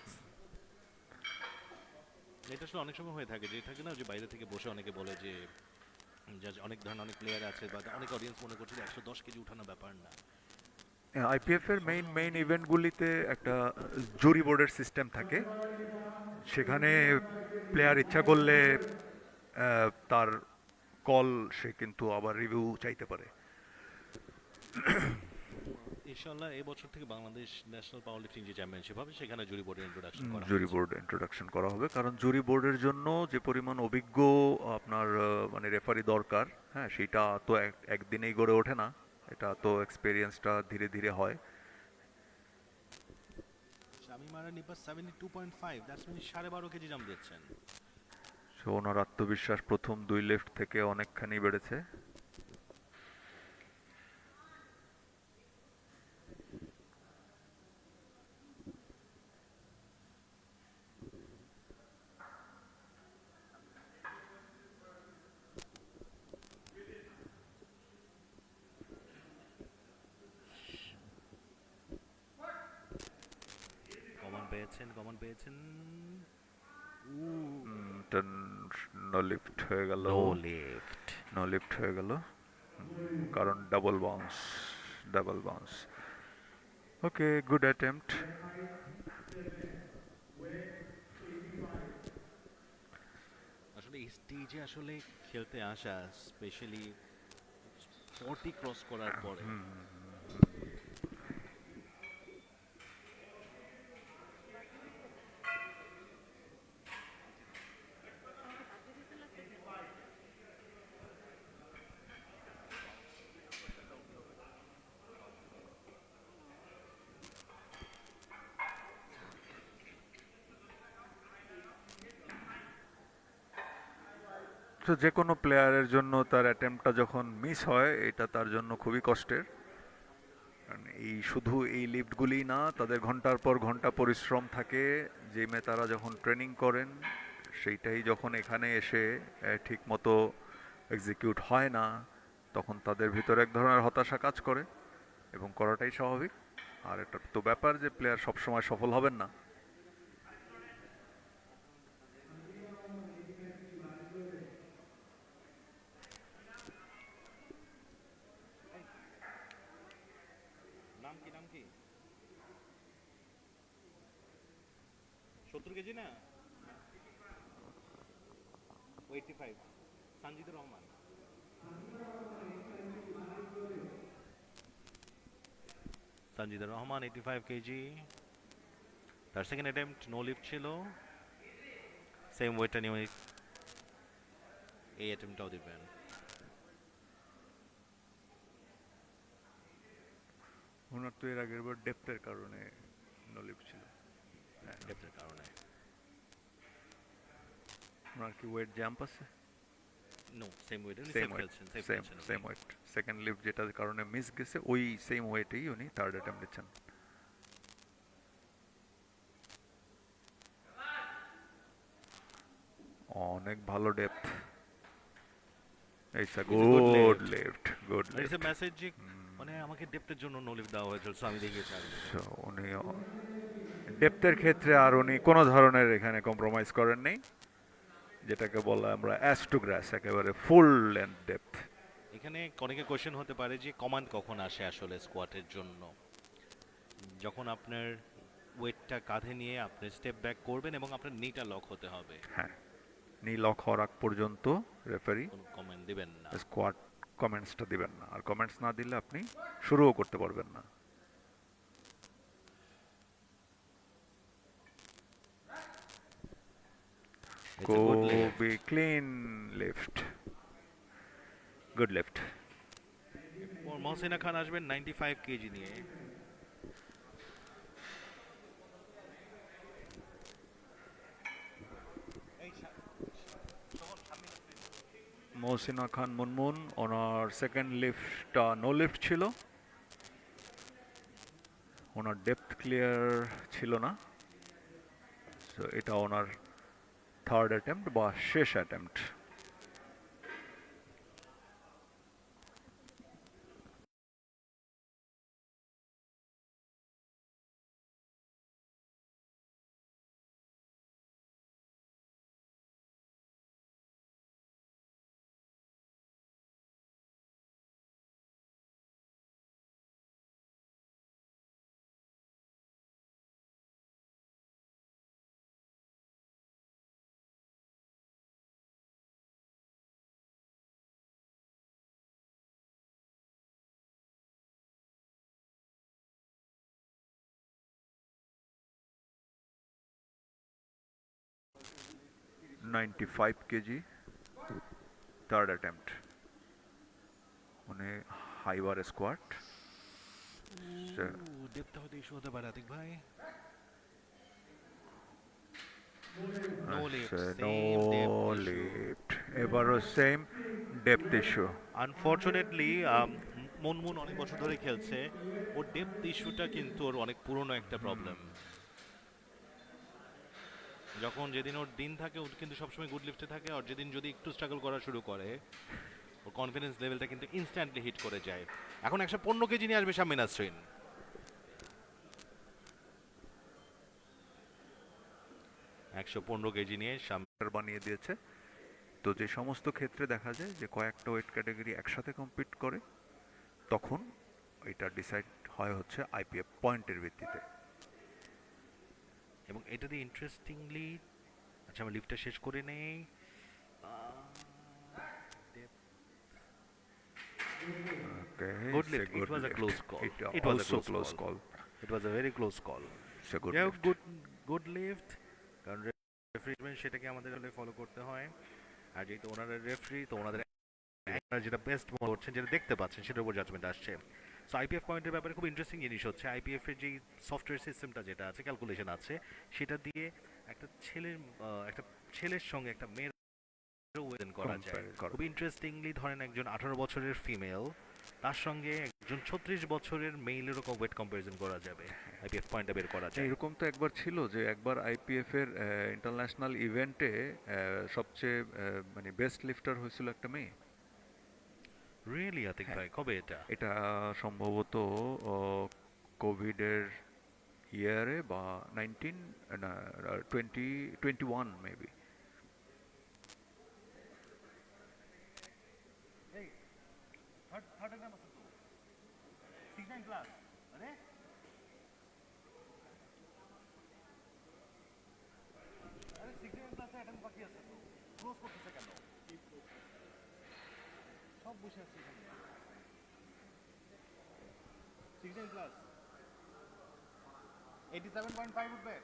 Speaker 10: এটা আসলে অনেক সময় হয়ে থাকে, যে থাকে না যে বাইরে থেকে বসে অনেকে বলে যে অনেক ধরনের অনেক প্লেয়ার আছে বা অনেক অডিয়েন্স মনে করছে যে 110 কেজি উঠানো ব্যাপার না।
Speaker 6: আইপিএফ এর মেইন ইভেন্টগুলিতে একটা জুরি বোর্ডের সিস্টেম থাকে, সেখানে প্লেয়ার ইচ্ছা করলে তার কল সে কিন্তু আবার রিভিউ চাইতে পারে।
Speaker 10: ইনশাআল্লাহ এই বছর থেকে বাংলাদেশ ন্যাশনাল পাওয়ার লিফটিং যে চ্যাম্পিয়নশিপ হবে, সেখানে জুরি বোর্ডের
Speaker 6: ইন্ট্রোডাকশন করা হবে, কারণ জুরি বোর্ডের জন্য যে পরিমাণ অভিজ্ঞ আপনার মানে রেফারি দরকার, হ্যাঁ, সেটা তো একদিনেই গড়ে ওঠে না, এটা তো এক্সপেরিয়েন্সটা ধীরে ধীরে হয়।
Speaker 10: শামিমারা নিপাস 72.5, দ্যাটস মিন 12.5 কেজি জাম্প দিচ্ছেন।
Speaker 6: সো ওনার আত্মবিশ্বাস প্রথম দুই লেফট থেকে অনেকখানি বেড়েছে।
Speaker 10: কমন পেয়েছেন।
Speaker 6: নো লিফট হয়ে গেল,
Speaker 10: নো লিফট।
Speaker 6: নো লিফট হয়ে গেল, কারণ ডাবল বাউন্স। ওকে, গুড অ্যাটেম্প্ট।
Speaker 10: আসলে এই স্টেজে আসলে খেলতে আসা, স্পেশালি 40 ক্রস করার পরে,
Speaker 6: তো যে কোনো প্লেয়ারের জন্য তার অ্যাটেম্পটটা যখন মিস হয়, এটা তার জন্য খুবই কষ্টের। কারণ এই শুধু এই লিফটগুলি না, তাদের ঘন্টার পর ঘন্টা পরিশ্রম থাকে, জিমে তারা যখন ট্রেনিং করেন, সেইটাই যখন এখানে এসে ঠিক মতো এক্সিকিউট হয় না, তখন তাদের ভিতরে এক ধরনের হতাশা কাজ করে, এবং করাটাই স্বাভাবিক। আর এটা তো ব্যাপার যে প্লেয়ার সবসময় সফল হবেন না।
Speaker 10: নাম কি 70 কেজি না, 85, সানজিদুর রহমান। সানজিদুর রহমান 85 কেজি, তার সেকেন্ড অ্যাটেম্পট নো লিফট ছিল, সেম ওয়েটটা নিয়ে এই অ্যাটেম্পটটাও দিবেন।
Speaker 6: ওনার তো এর আগের বার ডেপথের কারণে নো লিফট ছিল।
Speaker 10: ডেপথের কারণে।
Speaker 6: ওনার কি ওয়েট জাম্প আছে?
Speaker 10: No, same weight,
Speaker 6: same weight, same weight. Second lift যেটার কারণে মিস গেছে, ওই সেম ওয়েটেই উনি থার্ড অ্যাটেম্প দিচ্ছেন। অনেক ভালো depth. It's a good lift, good
Speaker 10: it's
Speaker 6: lift.
Speaker 10: A message যে মানে আমাকে ডেপথের জন্য নো লিফট দেওয়া হয়েছিল, সো আমি দেখেছি।
Speaker 6: সো উনি ডেপথের ক্ষেত্রে আর উনি কোনো ধরনের এখানে কম্প্রোমাইজ করেন নেই, যেটাকে বলা আমরা অ্যাস টু গ্রাস, একেবারে ফুল লেন্থ ডেপথ।
Speaker 10: এখানে অনেকে কোয়েশ্চেন হতে পারে যে কমান্ড কখন আসে আসলে স্কোয়াটের জন্য। যখন আপনার ওয়েটটা কাঁধে নিয়ে আপনি স্টেপ ব্যাক করবেন এবং আপনার নিটা লক হতে হবে।
Speaker 6: হ্যাঁ, নি লক হওয়ার আগ পর্যন্ত রেফারি
Speaker 10: কোনো কমেন্ট দিবেন না।
Speaker 6: স্কোয়াড কমেন্টসটা দিবেন না, আর কমেন্টস না দিলে আপনি শুরুও করতে পারবেন না। খুবই clean lift, good lift.
Speaker 10: Mohsina Khan আসবেন 95 কেজি নিয়ে।
Speaker 6: মহসিনা খান মুনমুন, ওনার সেকেন্ড লিফটটা নো লিফট ছিল, ওনার ডেপথ ক্লিয়ার ছিল না, সো এটা ওনার থার্ড অ্যাটেম্প্ট বা শেষ অ্যাটেম্প্ট। $95 KG, third attempt. মানে হাই বার স্কোয়াট।
Speaker 10: ডেপথ হতে ইস্যু হতে পারে আতিক ভাই। নো লিফট,
Speaker 6: এবারও same depth issue.
Speaker 10: Unfortunately Munmun অনেক বছর ধরে খেলছে, ওর ডেপথ ইস্যুটা কিন্তু ওর অনেক পুরনো একটা প্রবলেম। যখন যেদিন ওর দিন থাকে ওর কিন্তু সবসময় গুড লিফটে থাকে, আর যেদিন যদি একটু স্ট্রাগল করা শুরু করে ওর কনফিডেন্স লেভেলটা কিন্তু ইনস্ট্যান্টলি হিট করে যায়। এখন 115 কেজি নিয়ে আসবে শামিন নাসরিন। 115 কেজি নিয়ে সামনে
Speaker 6: বানিয়ে দিয়েছে। তো যে সমস্ত ক্ষেত্রে দেখা যায় যে কয়েকটা ওয়েট ক্যাটাগরি একসাথে কম্পিট করে, তখন এটা ডিসাইড হয় হচ্ছে আইপিএফ পয়েন্টের ভিত্তিতে।
Speaker 10: এবং এটা দিয়ে ইন্টারেস্টিংলি, আচ্ছা আমি লিফটটা শেষ করে নেই।
Speaker 6: Okay,
Speaker 10: Good
Speaker 6: it's a
Speaker 10: lift. It
Speaker 6: good
Speaker 10: was a
Speaker 6: lift.
Speaker 10: close call.
Speaker 6: It
Speaker 10: was a
Speaker 6: also
Speaker 10: close
Speaker 6: close
Speaker 10: call.
Speaker 6: call.
Speaker 10: It was a very close call.
Speaker 6: It's a good
Speaker 10: যাই হোক,
Speaker 6: lift.
Speaker 10: গুড লিফট, কারণ রেফারিমেন্ট সেটাকে আমাদের follow করতে হয়। আর যেহেতু ওনারা referee, তো ওনাদের যেটা বেস্ট মনে করছেন, যেটা দেখতে পাচ্ছেন, সেটার উপর জাজমেন্ট আসছে। সো আইপিএফ পয়েন্টের ব্যাপারে খুব ইন্টারেস্টিং জিনিস হচ্ছে, আইপিএফ এর যেই সফটওয়্যার সিস্টেমটা যেটা আছে, ক্যালকুলেশন আছে, সেটা দিয়ে একটা ছেলের সঙ্গে একটা মেয়ের ওজন করা যায়।
Speaker 6: Compare করা।
Speaker 10: খুব ইন্টারেস্টিংলি ধরেন একজন 18 বছরের ফিমেল, তার সঙ্গে একজন 36 বছরের মেইলের এরকম ওয়েট কম্পারিজন করা যাবে, আইপিএফ পয়েন্টটা বের করা যায়।
Speaker 6: এরকম তো একবার ছিল যে একবার আইপিএফ এর ইন্টারন্যাশনাল ইভেন্টে সবচেয়ে মানে বেস্ট লিফটার হয়েছিল একটা মেয়ে।
Speaker 10: রিয়েলি আতিক ভাই, কবে এটা?
Speaker 6: এটা সম্ভবত কোভিডের ইয়ারে বা 2021 মেবি।
Speaker 10: সব বসে আছে এখানে। 69 প্লাস 87.5 উঠবে।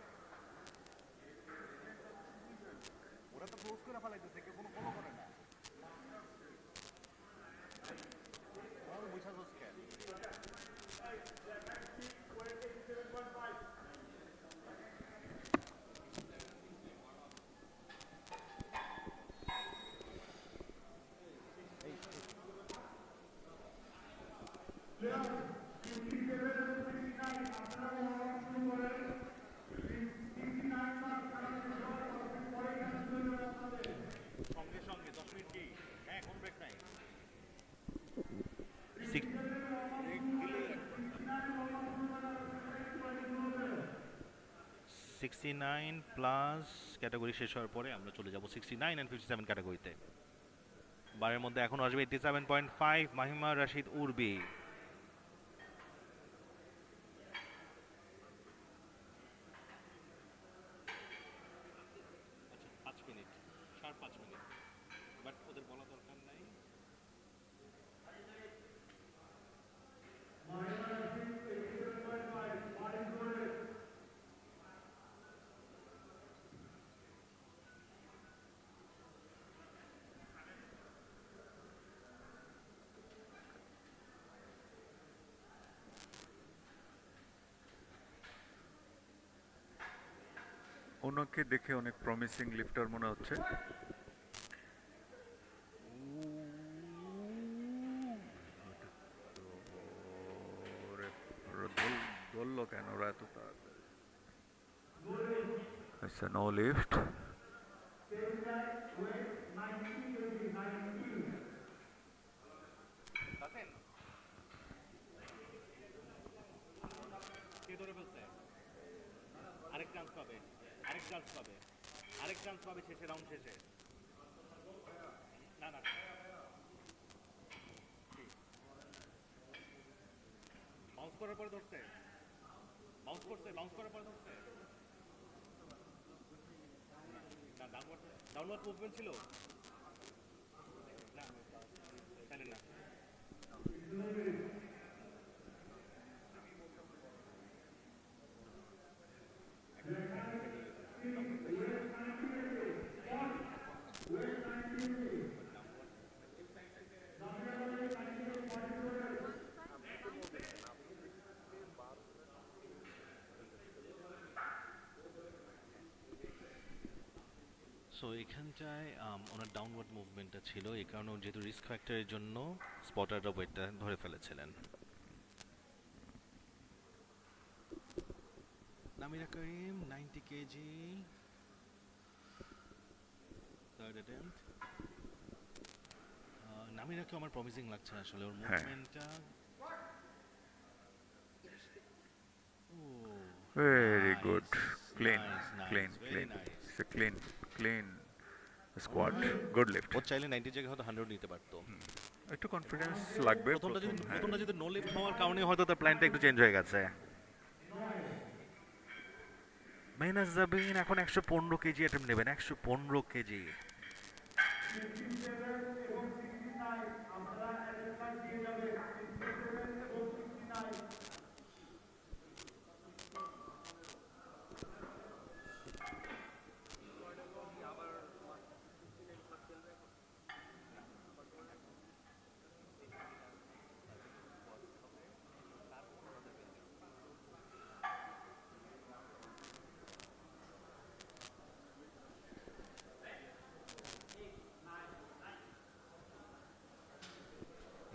Speaker 10: ওরা তো ক্লোজ করে ফেলাইতেছে, কেউ কোনো ফলো করে না। বুঝা যাচ্ছে কেন? সঙ্গে সঙ্গে 10 মিনিট কি? হ্যাঁ, কোন ব্রেক নাই। 69 প্লাস ক্যাটাগরি শেষ হওয়ার পরে আমরা চলে যাব 69 এন্ড 57 ক্যাটাগরিতে। বারের মধ্যে এখন আসবে 87.5 মাহিমা রাশিদ উর্বি। আচ্ছা 5 মিনিট, 5.5 মিনিট, বাট ওদের বলা দরকার নাই।
Speaker 6: ওনাকে দেখে অনেক প্রমিসিং লিফটার মনে হচ্ছে। ধরলো কেন ওরা এত তাড়াতাড়ি? আচ্ছা, নো লিফট।
Speaker 10: কে ধরে ফেলছে? আরেক চান্স পাবে, আরেক চান্স পাবে, আরেক চান্স পাবে শেষে, রাউন্ড শেষে। না না, বাউন্স করার পরে ধরছে, বাউন্স করছে, বাউন্স করার পরে ধরছে। না, ডাউনওয়ার্ড মুভমেন্ট ছিল না, তাহলে না। সো এখানটায় ওনার ডাউনওয়ার্ড মুভমেন্টটা ছিল, এই কারণে যেহেতু রিস্ক ফ্যাক্টরের জন্য স্পটাররা ওয়েটটা ধরে ফেলেছিলেন। Namira Karim 90 KG, third attempt. নামিরাকে আমার প্রমিসিং লাগছে আসলে, ওর মুভমেন্টটা
Speaker 6: very good, clean clean clean. It's a clean squat, good lift.
Speaker 10: ও চাইলে 90 জায়গায় হয়তো 100 নিতে পারতো।
Speaker 6: একটু কনফিডেন্স লাগবে হ্যাঁ।
Speaker 10: প্রথমটা যদি নো লিফট হওয়ার কারণে হয়তো তার প্ল্যানটা একটু চেঞ্জ হয়ে গেছে। মেহনাজ জাবিন এখন 115 কেজি অ্যাটেম্প নেবেন, 115 কেজি।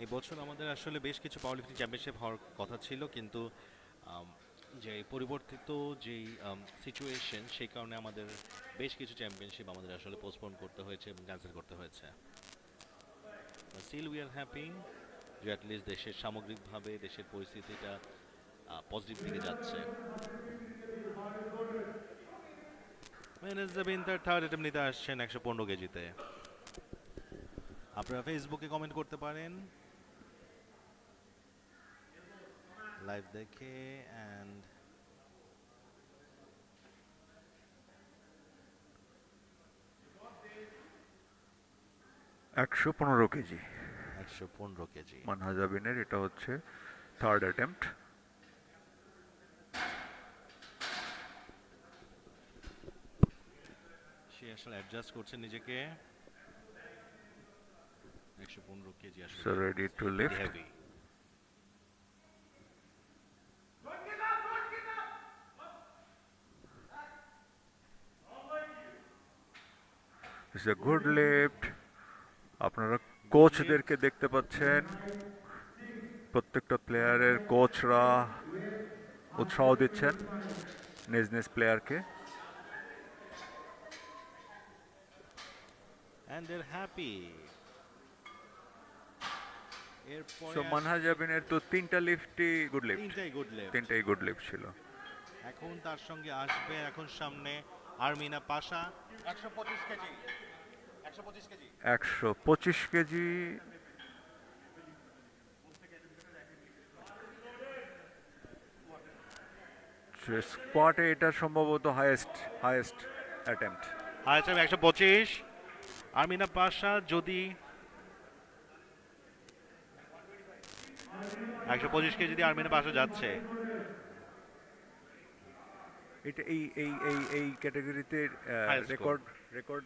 Speaker 10: এই বছর আমাদের আসলে বেশ কিছু পাওয়ার লিফটিং চ্যাম্পিয়নশিপ হওয়ার কথা ছিল, কিন্তু যে পরিবর্তিত যেই সিচুয়েশন সেই কারণে আমাদের বেশ কিছু চ্যাম্পিয়নশিপ আমাদের আসলে পোস্টপোন করতে হয়েছে এবং ক্যান্সেল করতে হয়েছে। স্টিল উই আর হ্যাপি যে অ্যাটলিস্ট দেশের সামগ্রিকভাবে দেশের পরিস্থিতিটা পজিটিভ দিকে যাচ্ছে। মেহনাজ জাবিন তার থার্ড অ্যাটেম্প নিতে আসছেন 115 কেজিতে। আপনারা ফেসবুকে কমেন্ট করতে পারেন লাইভ দেখে, অ্যান্ড
Speaker 6: 115 কেজি
Speaker 10: 115 কেজি
Speaker 6: মানহা জাবিনের, এটা হচ্ছে থার্ড অ্যাটেম্পট।
Speaker 10: সে আসলে অ্যাডজাস্ট করছে নিজেকে। 115 কেজি আসলে
Speaker 6: So ready to lift.
Speaker 10: Heavy.
Speaker 6: It's a good lift. আপনারা কোচদেরকে দেখতে পাচ্ছেন, প্রত্যেকটা প্লেয়ারের কোচরা উৎসাহ দিচ্ছেন নিজ নিজ প্লেয়ারকে।
Speaker 10: and they're happy। এরপরে
Speaker 6: সো মানহা জাবিনের তো তিনটা লিফটই গুড লিফট,
Speaker 10: তিনটাই গুড লিফট।
Speaker 6: তিনটাই গুড লিফট ছিল।
Speaker 10: এখন তার সঙ্গে আসবে এখন সামনে আরমিনা পাশা 125 কেজি 125 কেজি
Speaker 6: 125 কেজি। স্কোয়াটে এটা সম্ভবত হাইয়েস্ট অ্যাটেম্পট।
Speaker 10: আচ্ছা 125 আরমিনা পাশা যদি 125 কেজি দিয়ে আরমিনা পাশা যাচ্ছে।
Speaker 6: এটা এই ক্যাটাগরিতে
Speaker 10: Highest score।
Speaker 6: রেকর্ড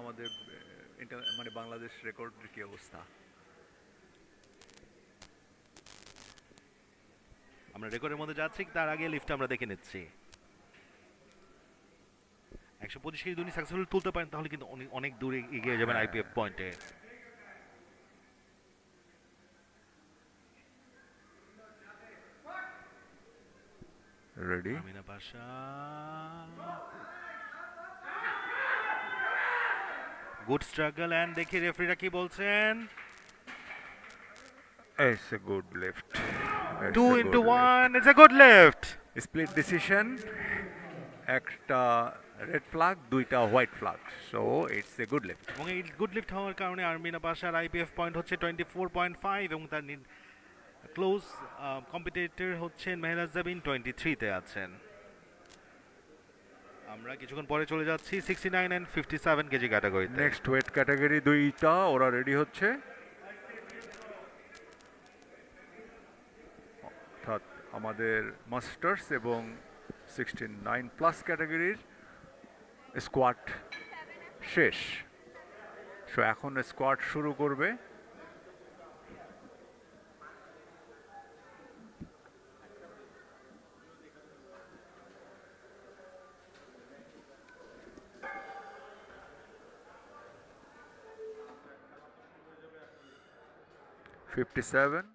Speaker 6: আমাদের মানে বাংলাদেশ রেকর্ডের কি অবস্থা?
Speaker 10: আমরা রেকর্ডের মধ্যে যাচ্ছি, তার আগে লিফট আমরা দেখে নিচ্ছি। 125 কেজি যদি সাকসেসফুল তুলতে পারেন তাহলে কিন্তু অনেক দূরে এগিয়ে যাবেন আইপিএফ পয়েন্টে।
Speaker 6: Ready,
Speaker 10: Amina Pasha good struggle, and দেখি রেফারিরা কি বলছেন।
Speaker 6: It's a good lift.
Speaker 10: 2 into 1, it's a good lift.
Speaker 6: Split decision, একটা রেড ফ্ল্যাগ, দুইটা white flag, so it's a good lift.
Speaker 10: এবং এই গুড লিফট হওয়ার কারণে আরমিনা পাশার আইপিএফ পয়েন্ট হচ্ছে 24.5 এবং তার ক্লোজ কম্পিটিটর হচ্ছেন মেহনাজ জাবিন 23-তে আছেন। আমরা কিছুক্ষণ পরে চলে যাচ্ছি 69 and 57 কেজি ক্যাটাগরিতে।
Speaker 6: নেক্সট ওয়েট ক্যাটাগরি দুইটা ওরা রেডি হচ্ছে, অর্থাৎ আমাদের মাস্টার্স এবং 69 প্লাস ক্যাটাগরির স্কোয়াড শেষ। সো এখন স্কোয়াড শুরু করবে। $57